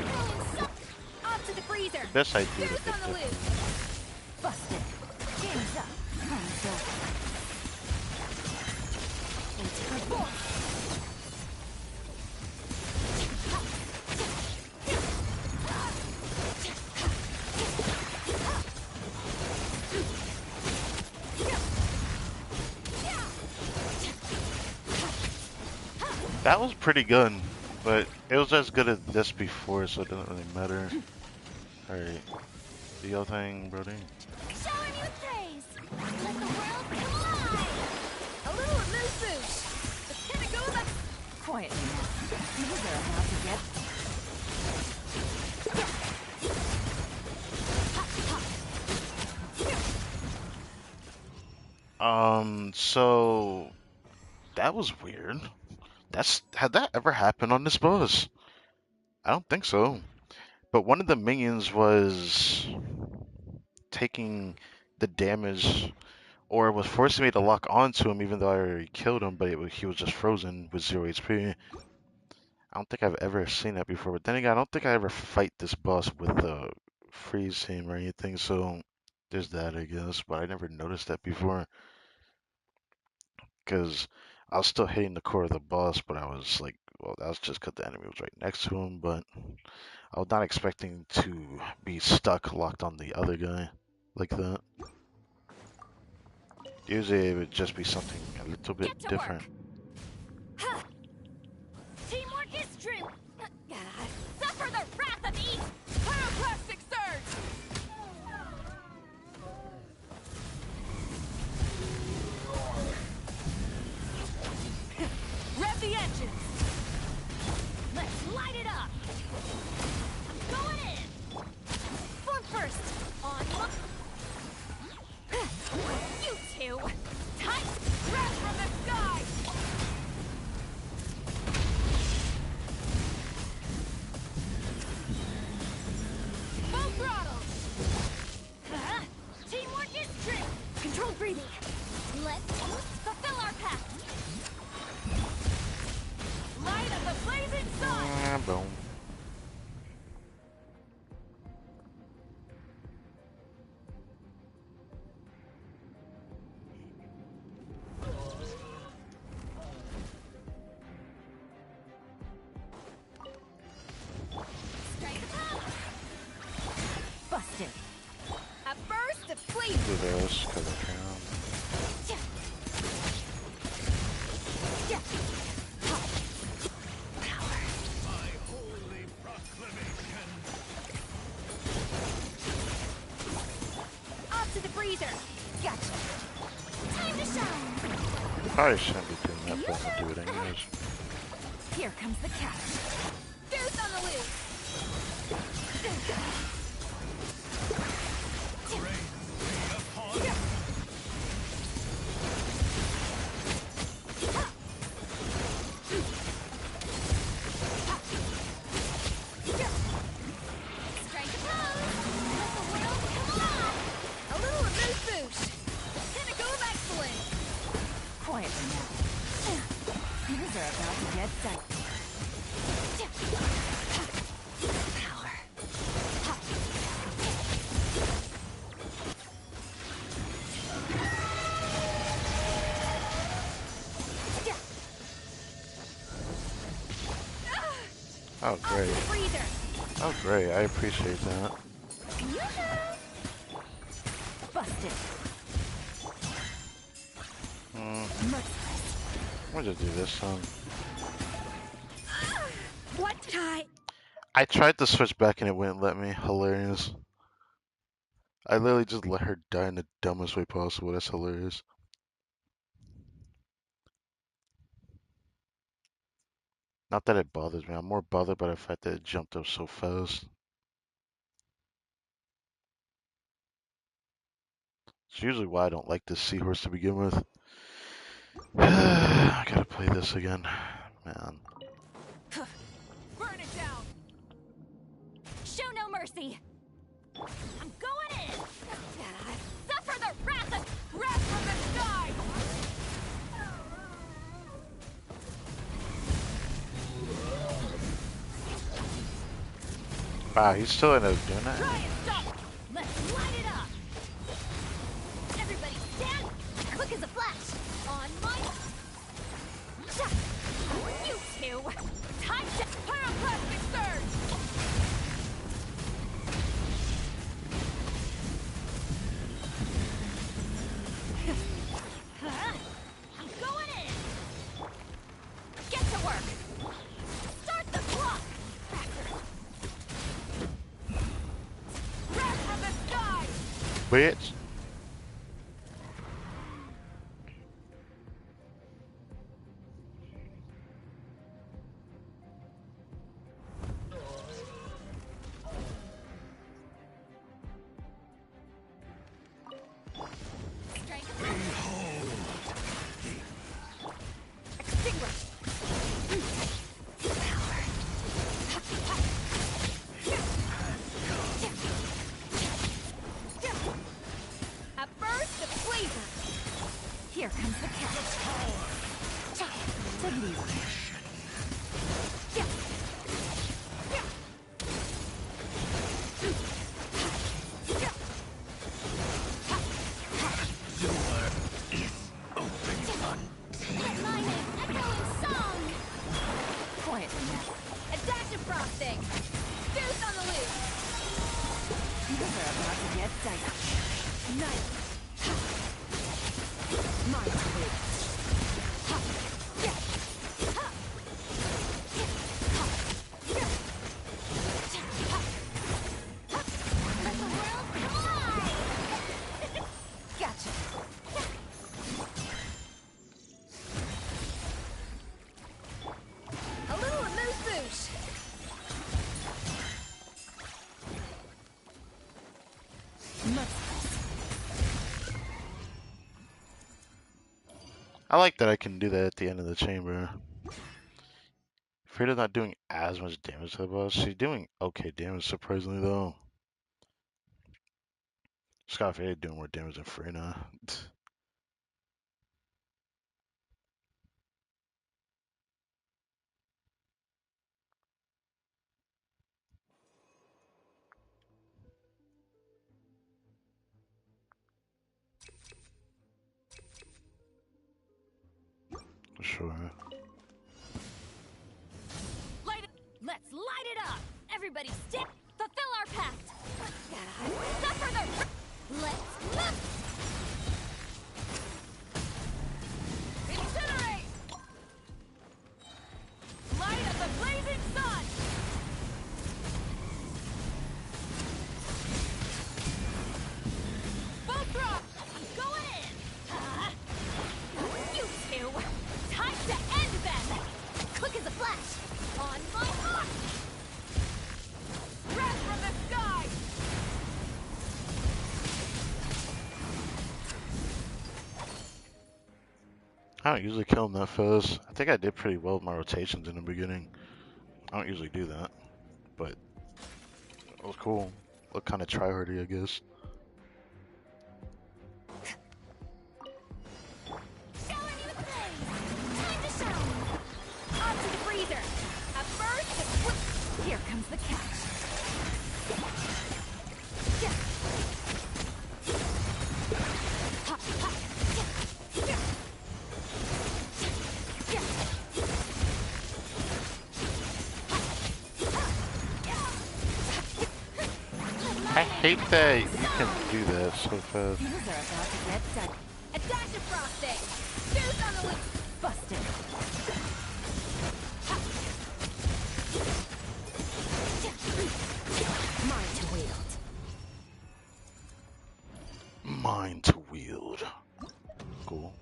two. Off to the freezer! Best I do There's the on the tip. loose! Busted! Game's up! Time's over! It's her boy! That was pretty good, but it was as good as this before, so it doesn't really matter. Alright. Do your thing, brody. Showing you praise! Let the world come alive! A little moose boosh! But can it go about... Quietly now. These are about to get... So that was weird. Had that ever happened on this boss? I don't think so. But one of the minions was taking the damage, or was forcing me to lock onto him even though I already killed him, but he was just frozen with 0 HP. I don't think I've ever seen that before, but then again, I don't think I ever fight this boss with freeze him or anything, so There's that, I guess, but I never noticed that before because I was still hitting the core of the boss, but I was like, well, that was just because the enemy was right next to him, but I was not expecting to be stuck locked on the other guy like that. Usually it would just be something a little bit Get to different. work. Ha! Teamwork is true. Suffer the wrath of each. Pyroclastic surge! Rev the engines! Let's light it up. I'm going in. Form first. On you two. Time. Crash from the sky! Full throttle! Teamwork is true. Controlled breathing. Let's fulfill our path. Light of the blazing sun! Ah, boom. Strength up. Busted. A burst of fleet. Do this, because I can. Off to the breather. Gotcha. Time to shine. Probably shouldn't be doing that, but I'll do it anyways. Here comes the catch. Deuce on the loose. Strike a pose. Let the world come alive. A little amuse bouche. Pinnacle of excellence. Quietly now. Things are about to get dicey. Power. Oh, Off to great. the breather. Oh, great. I appreciate that. Busted. Merciless. I'm gonna just do this one. What time? I tried to switch back and it wouldn't let me. Hilarious. I literally just let her die in the dumbest way possible. That's hilarious. Not that it bothers me. I'm more bothered by the fact that it jumped up so fast. It's usually why I don't like this seahorse to begin with. I gotta play this again. Man. Burn it down. Show no mercy. I'm going in. Suffer the wrath of Crash from the sky. Wow, he's still in there doing that? Try and stop. Let's light it up. Everybody stand. Quick as a flash. On my. You two. Time to. Pyroclastic surge. I'm going in. Get to work. Start the clock. Crash from the sky. Bitch. Strike. Extinguish. A burst of flavor. Here comes the catch. Take it easy. I like that I can do that at the end of the chamber. Frida's not doing as much damage to the boss. She's doing okay damage, surprisingly, though. Scott Fade doing more damage than Freyna. For sure. Let's light it up! Everybody stick! Fulfill our pact! Suffer the... Let's live! Incinerate! Light up the blazing sun! Full thrust! Going in! You two! Time to end them! Quick as a flash! On my mark! Breath from the sky! I don't usually kill him that fast. I think I did pretty well with my rotations in the beginning. I don't usually do that, but it was cool. Look kind of tryhardy, I guess. Shower me with praise! Time to shine! Onto the freezer! A burst of... Here comes the catch. I hate that you can do that so fast. Things are about to get done. A dash of frosting! Juice on the loose! Busted. Mine to wield. Mine to wield. Cool.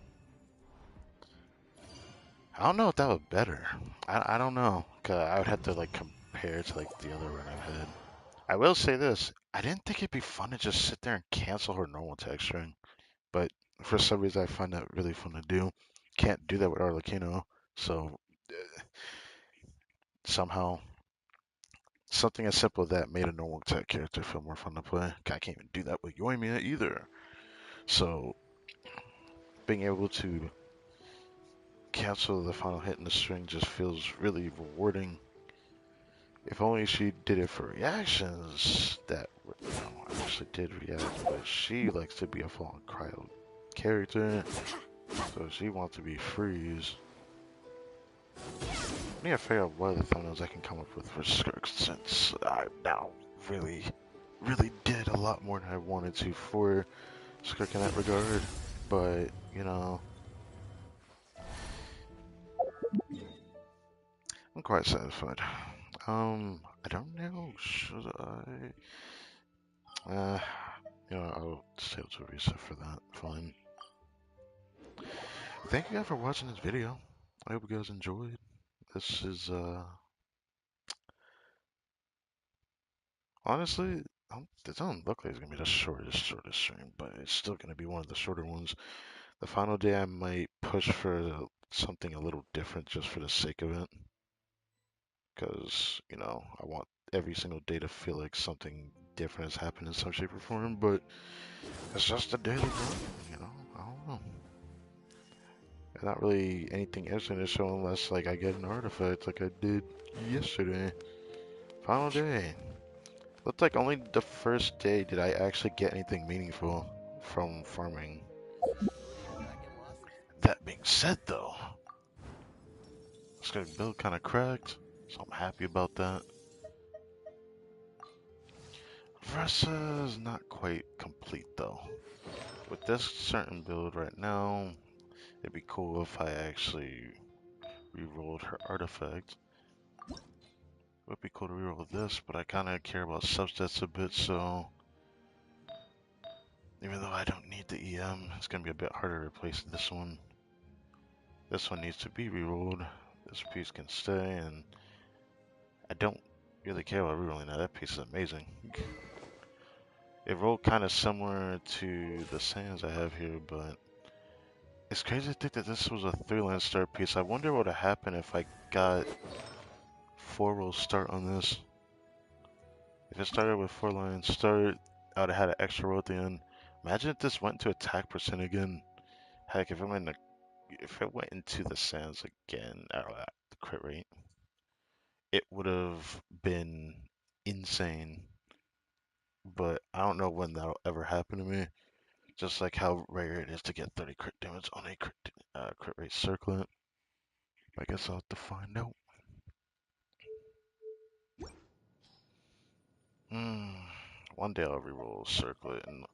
I don't know if that was better. I don't know. Cause I would have to like compare to like the other run I've had. I will say this. I didn't think it'd be fun to just sit there and cancel her normal texturing. But for some reason I find that really fun to do. Can't do that with Arlecchino. So somehow something as simple as that made a normal tech character feel more fun to play. I can't even do that with Yoimiya either. So being able to cancel the final hit in the string just feels really rewarding. If only she did it for reactions that actually did react, but she likes to be a fallen cryo character, so she wants to be freeze. I need to figure out what other thumbnails I can come up with for Skirk, since I now really did a lot more than I wanted to for Skirk in that regard, but you know, I'm quite satisfied. I don't know, should I? I'll stay to a reset for that, fine. Thank you guys for watching this video. I hope you guys enjoyed. This is, honestly, it doesn't look like it's gonna be the shortest stream, but it's still gonna be one of the shorter ones. The final day I might push for something a little different just for the sake of it. Because, I want every single day to feel like something different has happened in some shape or form, but it's just a daily grind, I don't know. There's not really anything else in this show unless, like, I get an artifact like I did yesterday. Final day. Looked like only the first day did I actually get anything meaningful from farming. That being said, though, this guy's build kind of cracked, so I'm happy about that. Versa's not quite complete, though. With this certain build right now, it'd be cool if I actually re-rolled her artifact. It would be cool to reroll this, but I kind of care about substats a bit, so even though I don't need the EM, it's going to be a bit harder to replace this one. This one needs to be rerolled. This piece can stay, and I don't really care about rerolling that. That piece is amazing. It rolled kind of similar to the sands I have here, but It's crazy to think that this was a 3-line start piece. I wonder what would have happened if I got 4-roll start on this. If it started with 4-line start, I would have had an extra roll at the end. Imagine if this went to attack percent again. Heck, if it went into the sands again, the crit rate, it would have been insane. But I don't know when that'll ever happen to me. Just like how rare it is to get 30 crit damage on a crit rate circlet. I guess I'll have to find out. Hmm. One day I'll reroll circlet, and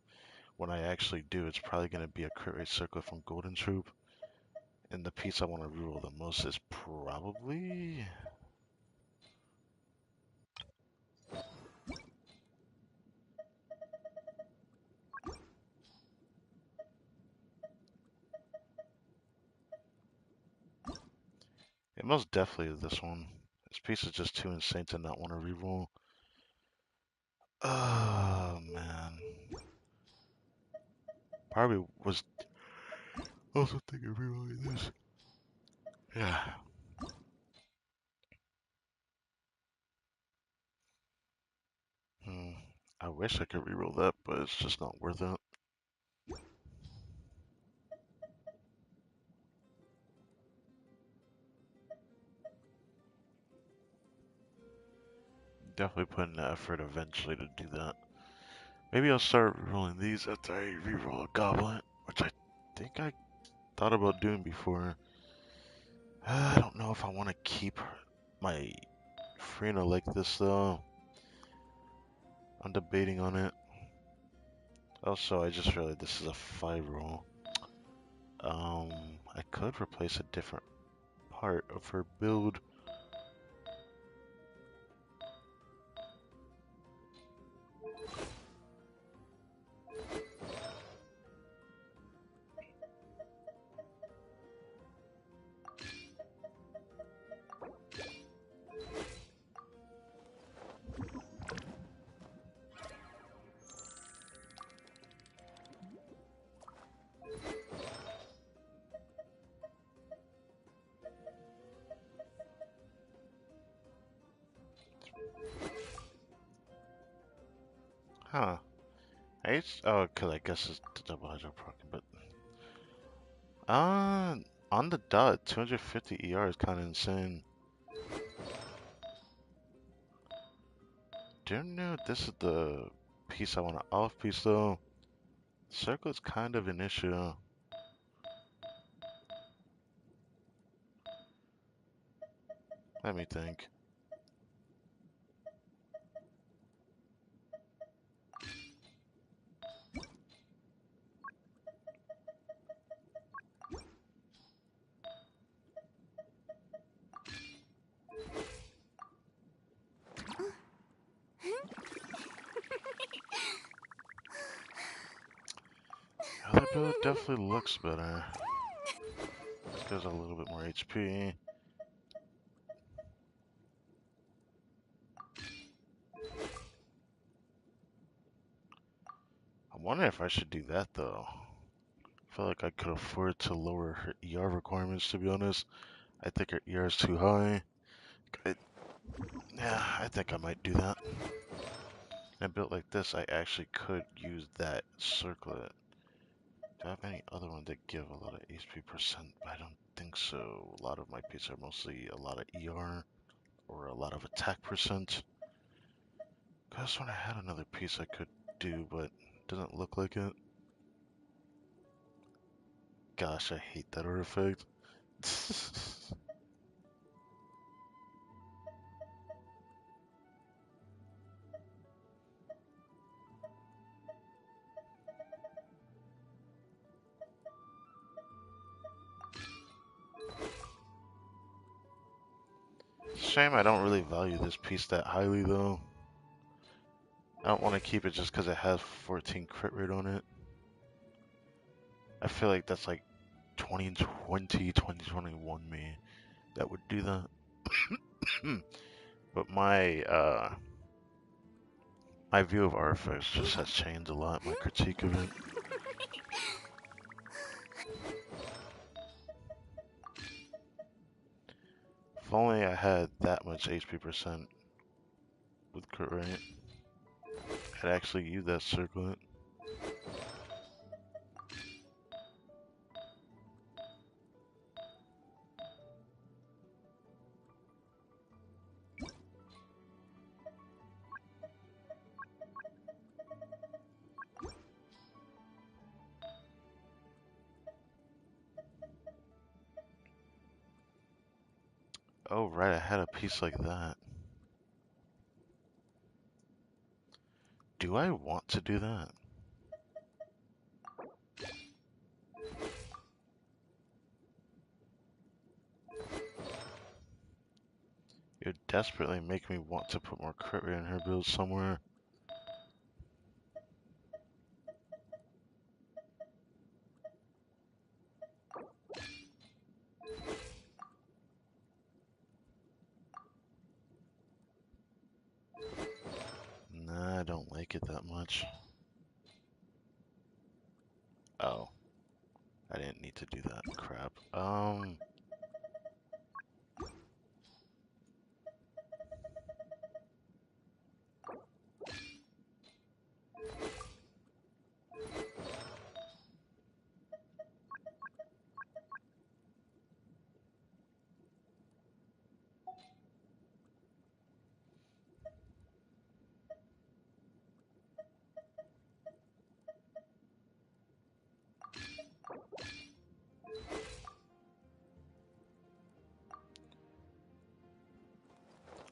when I actually do, it's probably going to be a crit rate circlet from Golden Troop. And the piece I want to reroll the most is probably. It most definitely is this one. This piece is just too insane to not want to reroll. Oh man. Probably was also thinking of rerolling this. Yeah. Hmm. I wish I could reroll that, but it's just not worth it. Definitely put in the effort eventually to do that. Maybe I'll start rolling these after I reroll a goblet, which I think I thought about doing before. I don't know if I want to keep my Frina like this though. I'm debating on it. Also, I just realized this is a 5 roll. I could replace a different part of her build. Huh. Oh, cause I guess it's the double hydro proc, but uh, on the dot, 250 ER is kind of insane. Don't know if this is the piece I want to off piece though. Circle is kind of an issue. Let me think. Other build definitely looks better. This goes a little bit more HP. I'm wondering if I should do that though. I feel like I could afford to lower her ER requirements, to be honest. I think her ER is too high. I, yeah, I think I might do that. And built like this, I actually could use that circlet. Do I have any other ones that give a lot of HP percent? I don't think so. A lot of my pieces are mostly a lot of ER or a lot of attack percent. That's when I had another piece I could do, but doesn't look like it. Gosh, I hate that artifact. Shame I don't really value this piece that highly though. I don't want to keep it just because it has 14 crit rate on it. I feel like that's like 2020, 2021 me that would do that. But my view of artifacts just has changed a lot, my critique of it. If only I had that much HP percent with crit rate, I'd actually use that circlet. Oh, right, I had a piece like that. Do I want to do that? You're desperately making me want to put more crit rate in her build somewhere. Nah, I don't like it that much. Oh, I didn't need to do that. Crap.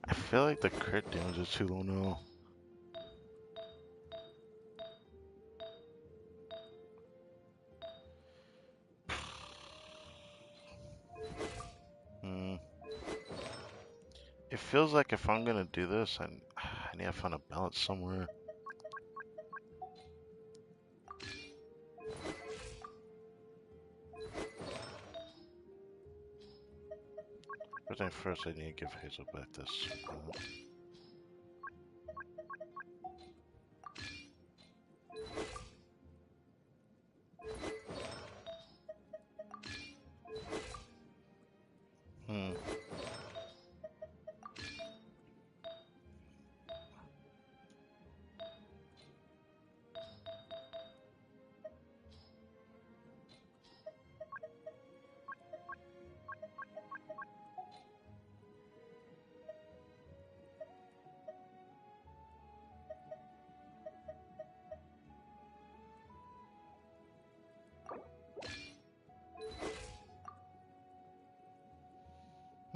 I feel like the crit damage is too low now. Hmm. It feels like if I'm gonna do this, I need to find a balance somewhere. First thing first, I need to give Hazel back this circle. Hmm.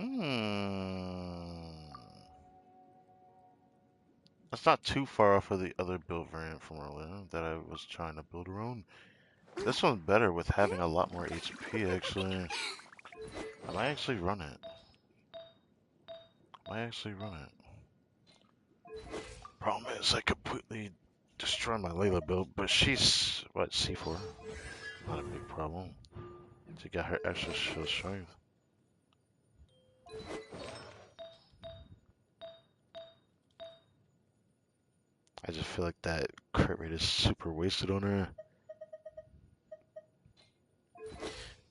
Hmm. That's not too far off of the other build variant from earlier that I was trying to build around. This one's better with having a lot more HP, actually. I might actually run it. Problem is, I completely destroyed my Layla build, but she's, what, C4? Not a big problem. She got her extra shield strength. I just feel like that crit rate is super wasted on her.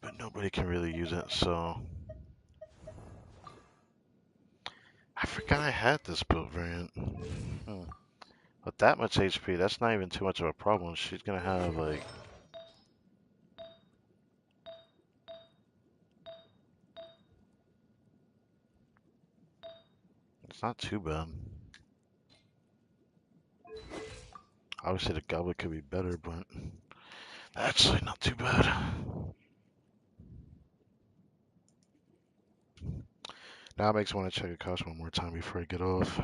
But nobody can really use it, so... I forgot I had this build variant. With that much HP, that's not even too much of a problem. She's gonna have, like... It's not too bad. Obviously, the goblet could be better, but... Actually, not too bad. Now it makes me want to check a cost one more time before I get off.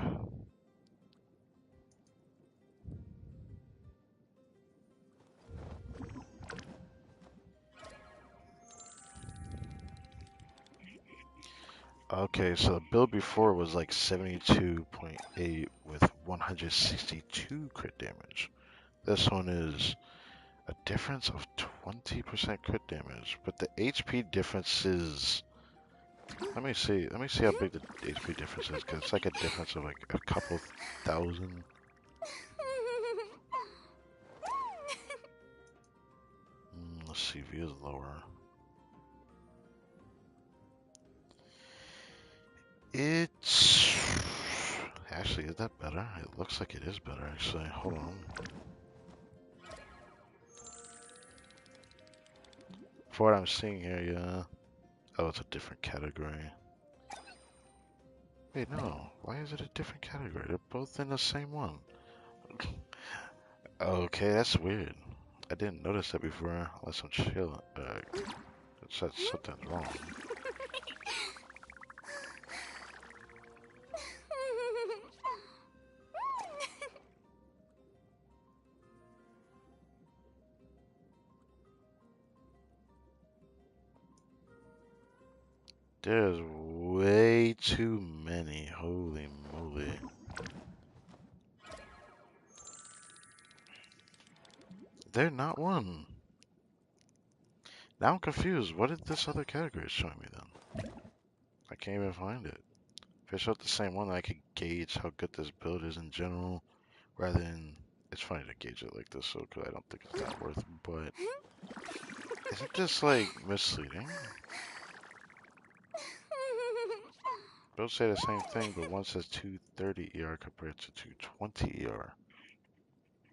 Okay, so the build before was like 72.8 with 162 crit damage. This one is a difference of 20% crit damage, but the HP difference is... Let me see how big the HP difference is, because it's like a difference of like a couple thousand. Let's see, V is lower. It's actually, is that better? It looks like it is better, actually. Hold on. For what I'm seeing here, yeah. Oh, it's a different category. Wait, no. Why is it a different category? They're both in the same one. Okay, that's weird. I didn't notice that before, unless I'm chill. Something's wrong. There's way too many. Holy moly. They're not one. Now I'm confused. What did this other category show me then? I can't even find it. If it showed the same one, I could gauge how good this build is in general, rather than it's funny to gauge it like this, so cause I don't think it's that worth. But isn't this like misleading? Both say the same thing, but one says 230 ER compared to 220 ER.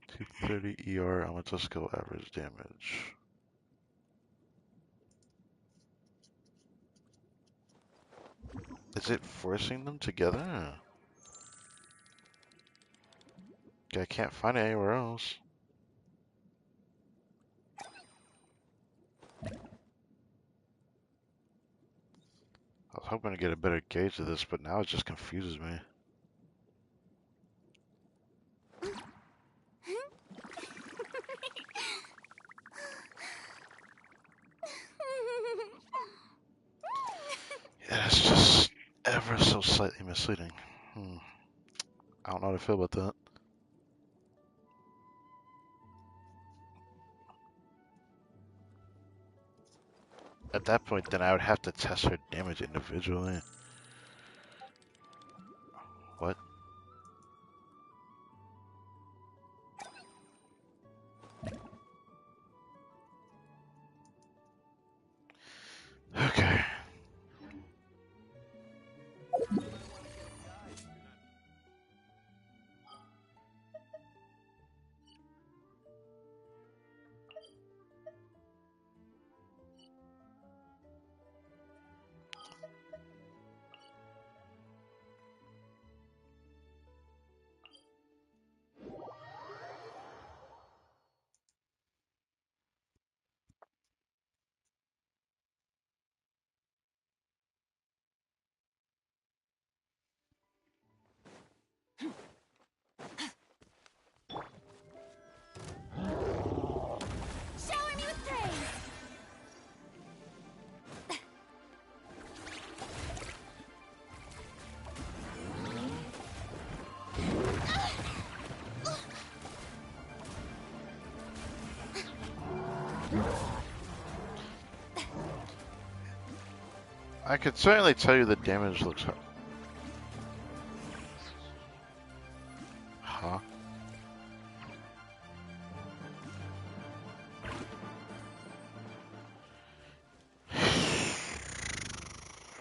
230 ER, elemental skill average damage. Is it forcing them together? I can't find it anywhere else. I was hoping to get a better gauge of this, but now it just confuses me. Yeah, it's just ever so slightly misleading. I don't know how to feel about that. At that point, then I would have to test her damage individually. What? Okay. Shower me with praise! I could certainly tell you the damage looks. Huh?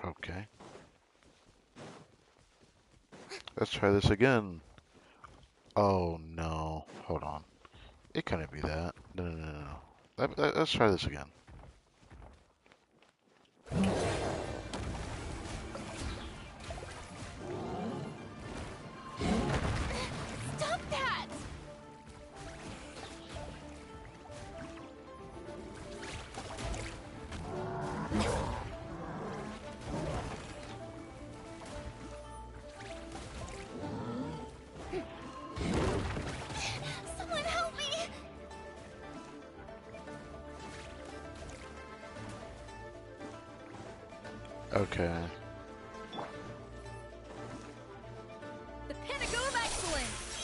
Okay. Let's try this again. Oh no. Hold on. It couldn't be that. No, no, no, no. Let's try this again. Stop that! Someone help me! Okay. The pinnacle of excellence!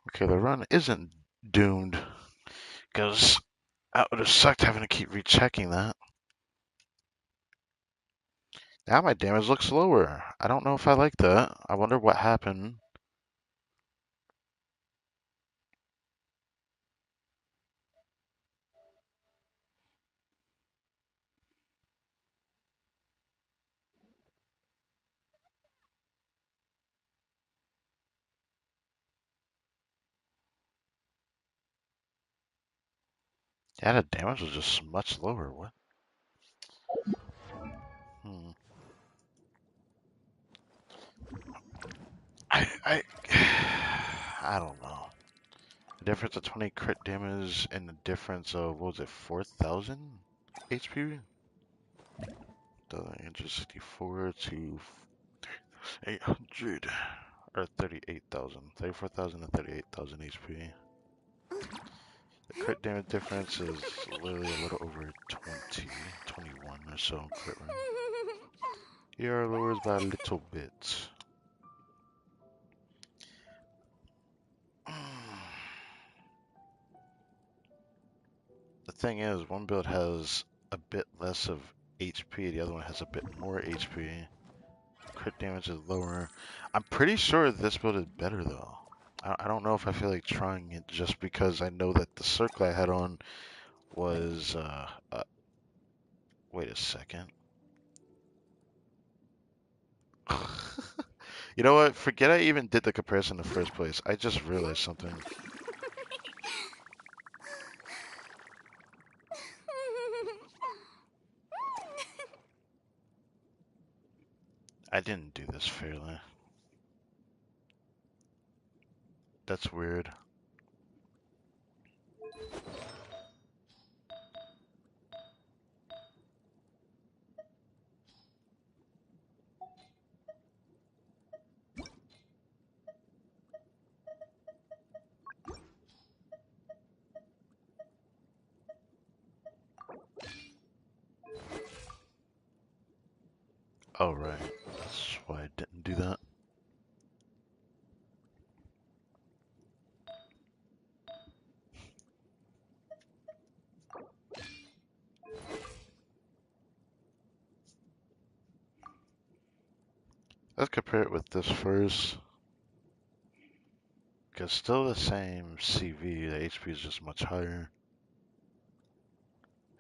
Okay, the run isn't doomed. Because that would have sucked having to keep rechecking that. Now my damage looks lower. I don't know if I like that. I wonder what happened. Yeah, the damage was just much lower. What? Hmm. I I don't know. The difference of 20 crit damage and the difference of what was it, 4,000 HP? 164 to 800 or 38,000, 34,000 and 38,000 HP. The crit damage difference is literally a little over 20, 21 or so crit range. Here lowers by a little bit. The thing is, one build has a bit less of HP, the other one has a bit more HP. Crit damage is lower. I'm pretty sure this build is better though. I don't know if I feel like trying it just because I know that the circle I had on was, wait a second. You know what? Forget I even did the comparison in the first place. I just realized something. I didn't do this fairly. That's weird. Oh, right. That's why I didn't do that. Let's compare it with this first. Because still the same CV, the HP is just much higher.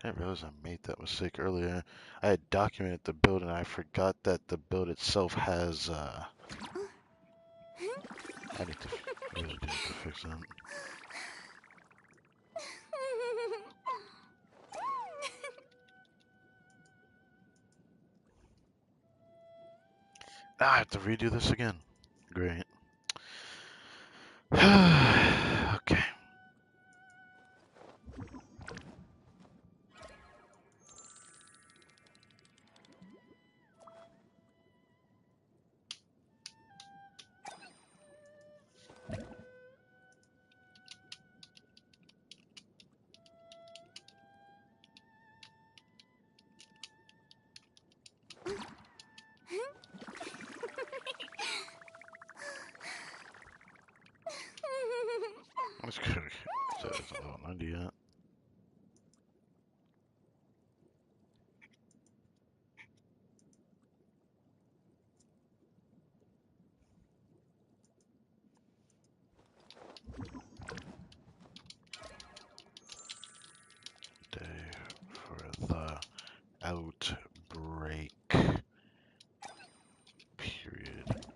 I didn't realize I made that mistake earlier. I had documented the build and I forgot that the build itself has, I need to, really do need to fix that. Ah, I have to redo this again. Great. Okay. That's good. So it's a little 90 yet. Day for the outbreak period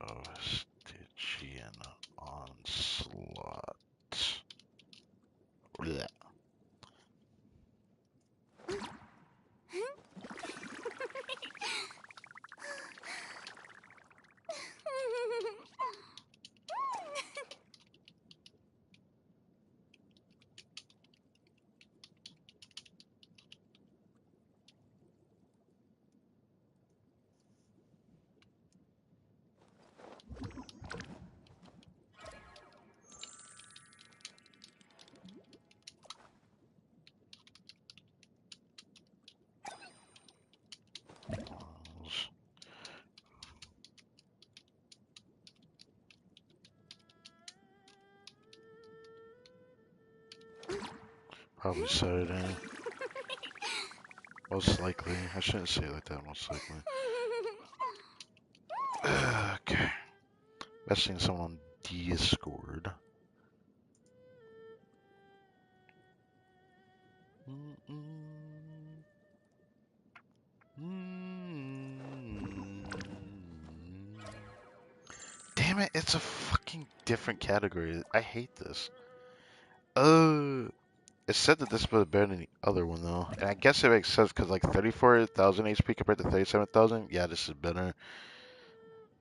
of Stygian onslaught. Blech. Probably Saturday. Most likely. I shouldn't say it like that, most likely. Okay. Messaging someone on Discord. Damn it, it's a fucking different category. I hate this. It said that this was better than the other one though, and I guess it makes sense because like 34,000 HP compared to 37,000. Yeah, this is better.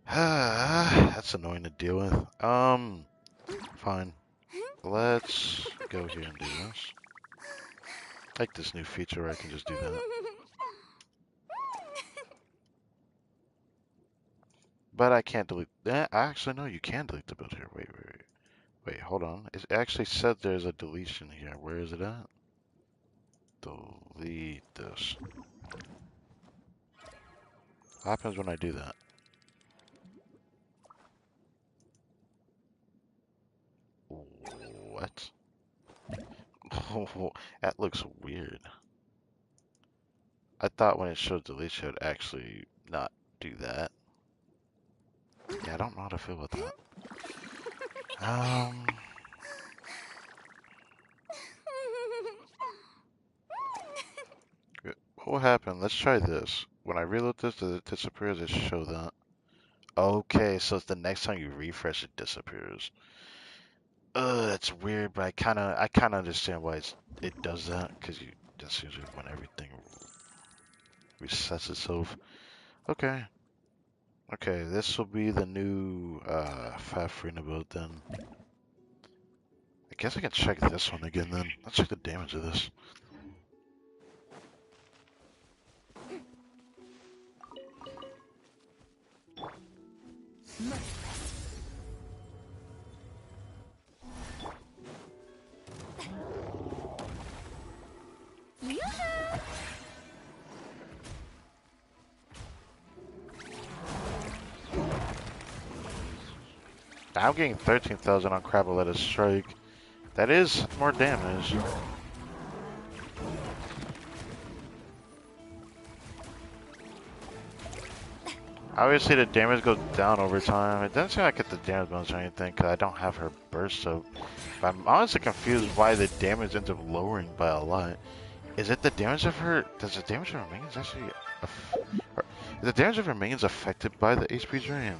That's annoying to deal with. Fine. Let's go here and do this. I like this new feature where I can just do that. But I can't delete. Actually, no, you can delete the build here. Wait, hold on. It actually said there's a deletion here. Where is it at? Delete this. What happens when I do that? What? Oh, that looks weird. I thought when it showed deletion, it would actually not do that. Yeah, I don't know how to feel with that. What will happen? Let's try this. When I reload this, does it disappear? Does it show that? Okay, so it's the next time you refresh, it disappears. That's weird, but I kinda understand why it does that, because that's usually when everything resets itself. Okay. Okay, this will be the new Fafrina build then. I guess I can check this one again then. Let's check the damage of this. I'm getting 13,000 on Crabaletta Strike. That is more damage. Obviously the damage goes down over time. It doesn't seem like it's the damage bonus or anything because I don't have her burst up. But I'm honestly confused why the damage ends up lowering by a lot. Is it the damage of her? Does the damage of her minions actually? Is the damage of her minions affected by the HP drain?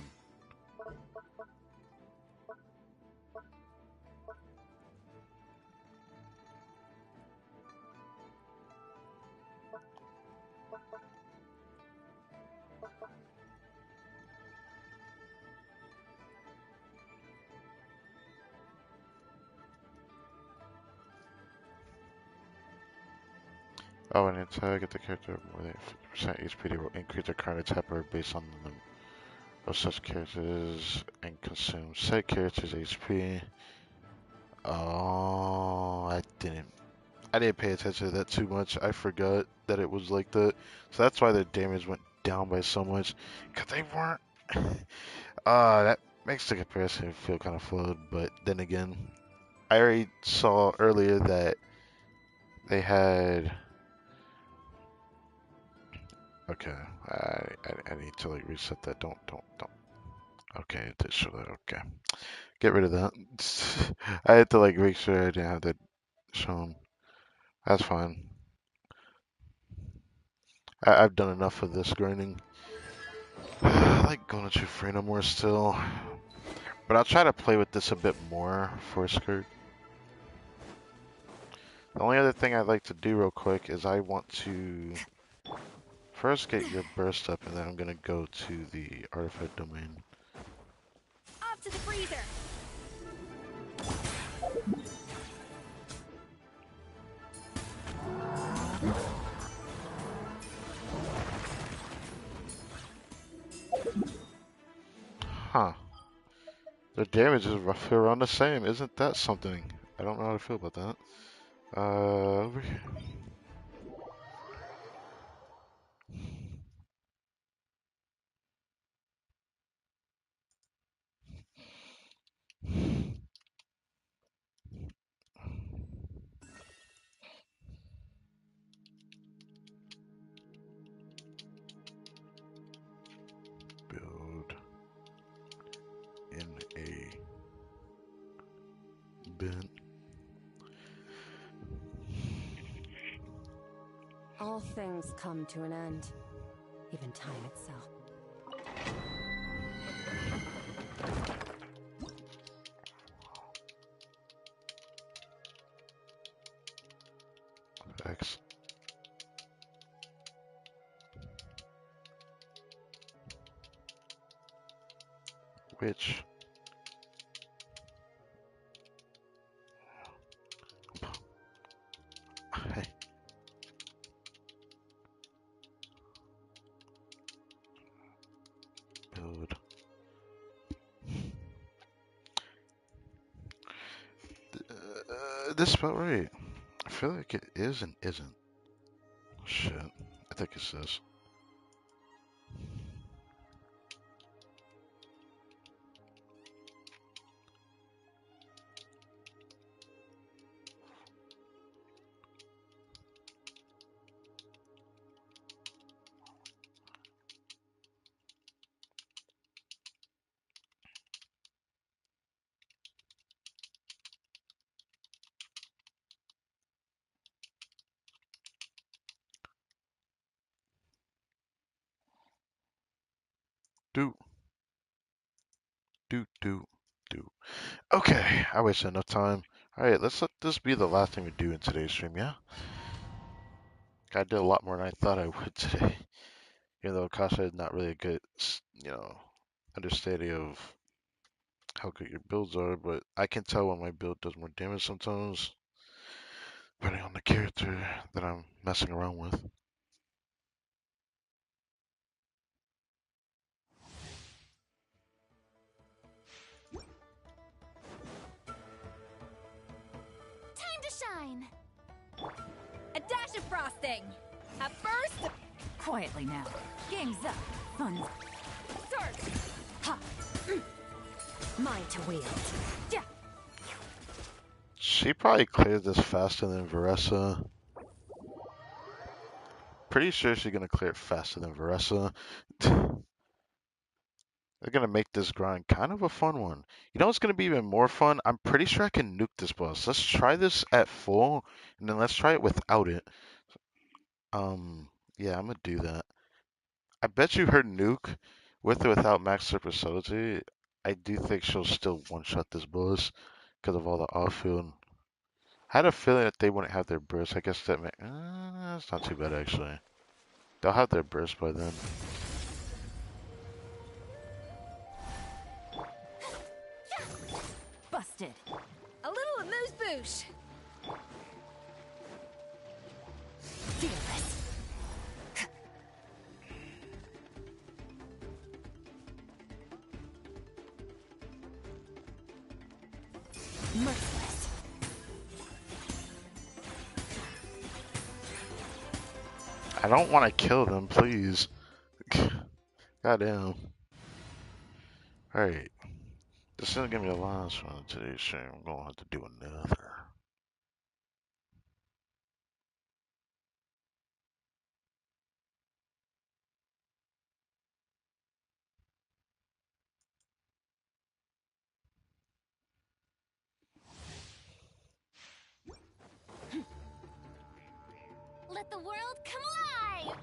Oh, and until I get the character more than 50% HP, they will increase their current attack power based on the number of such characters and consume said character's HP. Oh, I didn't pay attention to that too much. I forgot that it was like that. So that's why the damage went down by so much. Cause they weren't. That makes the comparison feel kind of flawed. But then again, I already saw earlier that they had. Okay, I need to like reset that. Don't. Okay, it did show that. Okay, get rid of that. I had to like make sure I didn't have that shown. That's fine. I've done enough of this grinding. I like going to Free more still. But I'll try to play with this a bit more for Skirt. The only other thing I'd like to do real quick is I want to first get your burst up and then I'm going to go to the artifact domain. Off to the freezer. Huh. The damage is roughly around the same. Isn't that something? I don't know how to feel about that. Over here. Build in a bin. All things come to an end, even time itself. X. Which? Hey. Build. This spelled right. I feel like it is and isn't. Shit. I think it says. Do. Do. Do. Do. Okay. I wasted enough time. Alright, let's let this be the last thing we do in today's stream, yeah? I did a lot more than I thought I would today. Even though Kasha had not really a good, understanding of how good your builds are, but I can tell when my build does more damage sometimes, depending on the character that I'm messing around with. Time to shine. A dash of frosting. A burst. Quietly now. Game's up. Fun. Start. Ha. Mine to wield. Yeah. She probably cleared this faster than Varessa. Pretty sure she's gonna clear it faster than Varessa. They're gonna make this grind kind of a fun one. You know what's gonna be even more fun? I'm pretty sure I can nuke this boss. Let's try this at full, and then let's try it without it. Yeah, I'm gonna do that. I bet you her nuke, with or without max versatility, I do think she'll still one-shot this boss because of all the off-field. I had a feeling that they wouldn't have their burst. I guess that it's not too bad actually. They'll have their burst by then. Busted. A little amuse-bouche. Fearless. Merciless. I don't want to kill them, please. Goddamn. Alright. This isn't gonna be the last one of today's stream. I'm gonna have to do another. Let the world come alive!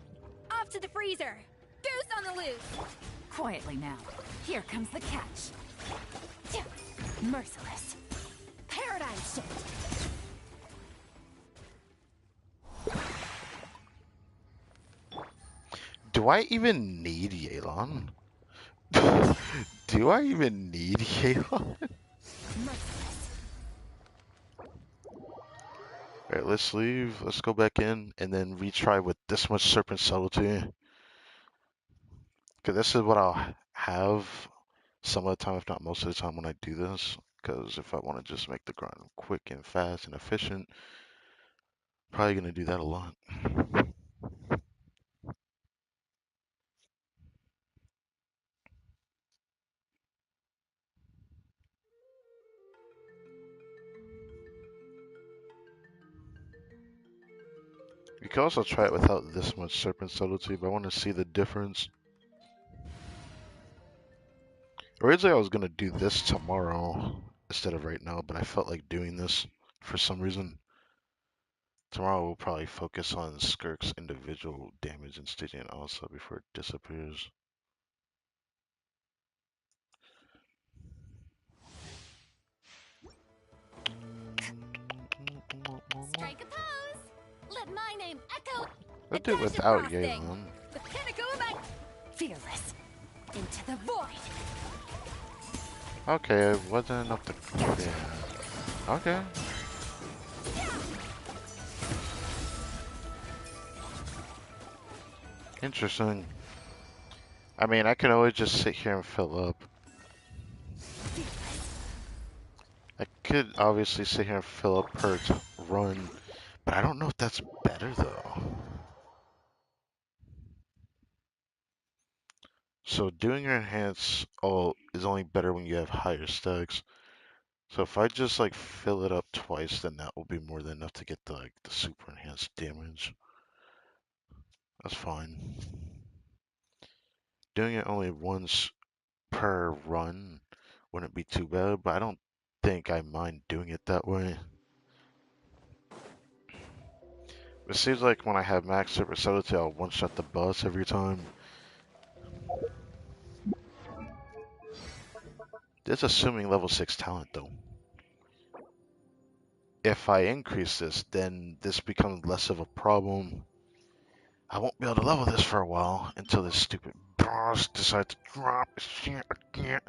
Off to the freezer. Goose on the loose. Quietly now. Here comes the catch. Yeah. Merciless. Paradigm shift. Do I even need Yelan? Do I even need Yelan? Merciless. Alright, let's leave. Let's go back in and then retry with this much Serpent Subtlety. Because this is what I'll have some of the time, if not most of the time, when I do this. Because if I want to just make the grind quick and fast and efficient, probably going to do that a lot. You can also try it without this much Serpent Subtlety, but I want to see the difference. Originally, I was going to do this tomorrow instead of right now, but I felt like doing this for some reason. Tomorrow, we'll probably focus on Skirk's individual damage and Stygian also before it disappears. Strike a pose! Let My name Echo. Let's A do it dash of without frosting. Yalen. The pinnacle of my fearless. Into the void. Okay, it wasn't enough to. Yeah. Okay. Interesting. I mean, I could always just sit here and fill up. I could obviously sit here and fill up per run, but I don't know if that's better though. So doing your enhance all is only better when you have higher stacks. So if I just like fill it up twice, then that will be more than enough to get the super enhanced damage. That's fine. Doing it only once per run wouldn't be too bad, but I don't think I mind doing it that way. It seems like when I have max versatility, I'll one-shot the boss every time. That's assuming level 6 talent, though. If I increase this, then this becomes less of a problem. I won't be able to level this for a while until this stupid boss decides to drop shit again.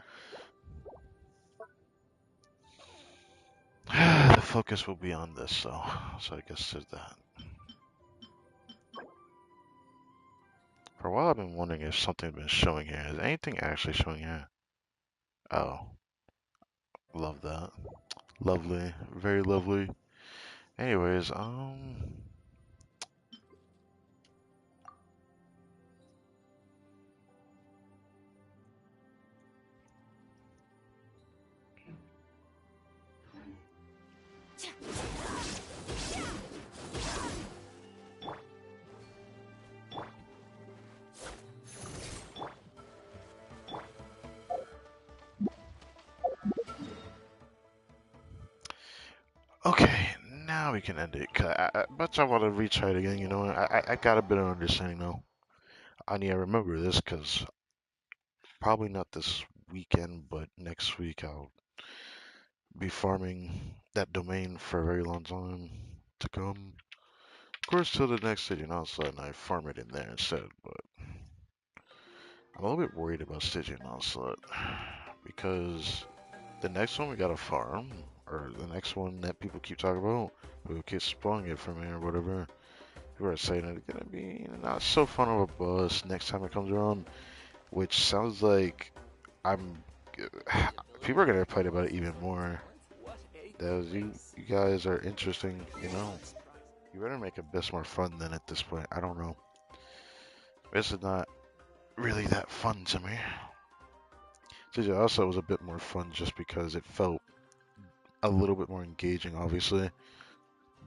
The focus will be on this, so I guess there's that. For a while, I've been wondering if something's been showing here. Is anything actually showing here? Oh, love that. Lovely, very lovely. Anyways, okay, now we can end it. Cause I want to retry it again. You know, I got a bit of understanding now. I need to remember this because probably not this weekend, but next week I'll be farming that domain for a very long time to come. Of course, till the next Stygian Onslaught, and I farm it in there instead. But I'm a little bit worried about Stygian Onslaught because the next one we gotta farm, or the next one that people keep talking about, we'll keep spawning it from here or whatever. People are saying it's gonna be not so fun of a boss next time it comes around, which sounds like I'm. People are gonna fight about it even more. That you guys are interesting, you know. You better make it bit more fun than at this point. I don't know. This is not really that fun to me. TJ also was a bit more fun just because it felt a little bit more engaging, obviously.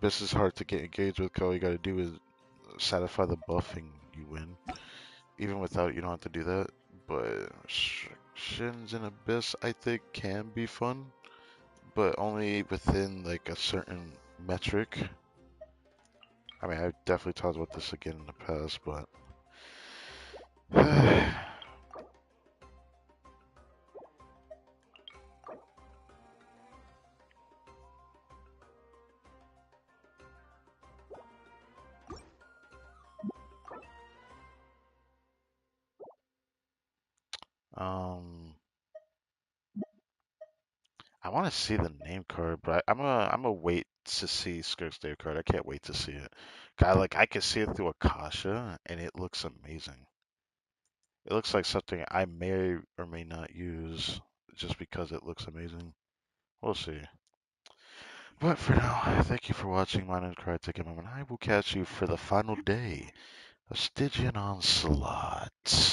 This is hard to get engaged with, 'cause all you gotta do is satisfy the buff and you win. Even without it, you don't have to do that. But restrictions in Abyss, I think, can be fun, but only within like a certain metric. I mean, I've definitely talked about this again in the past, but um, I want to see the name card, but I'm a wait to see Skirk's name card. I can't wait to see it. I can see it through Akasha, and it looks amazing. It looks like something I may or may not use just because it looks amazing. We'll see. But for now, thank you for watching. My name is Crytek, and I will catch you for the final day of Stygian Onslaught.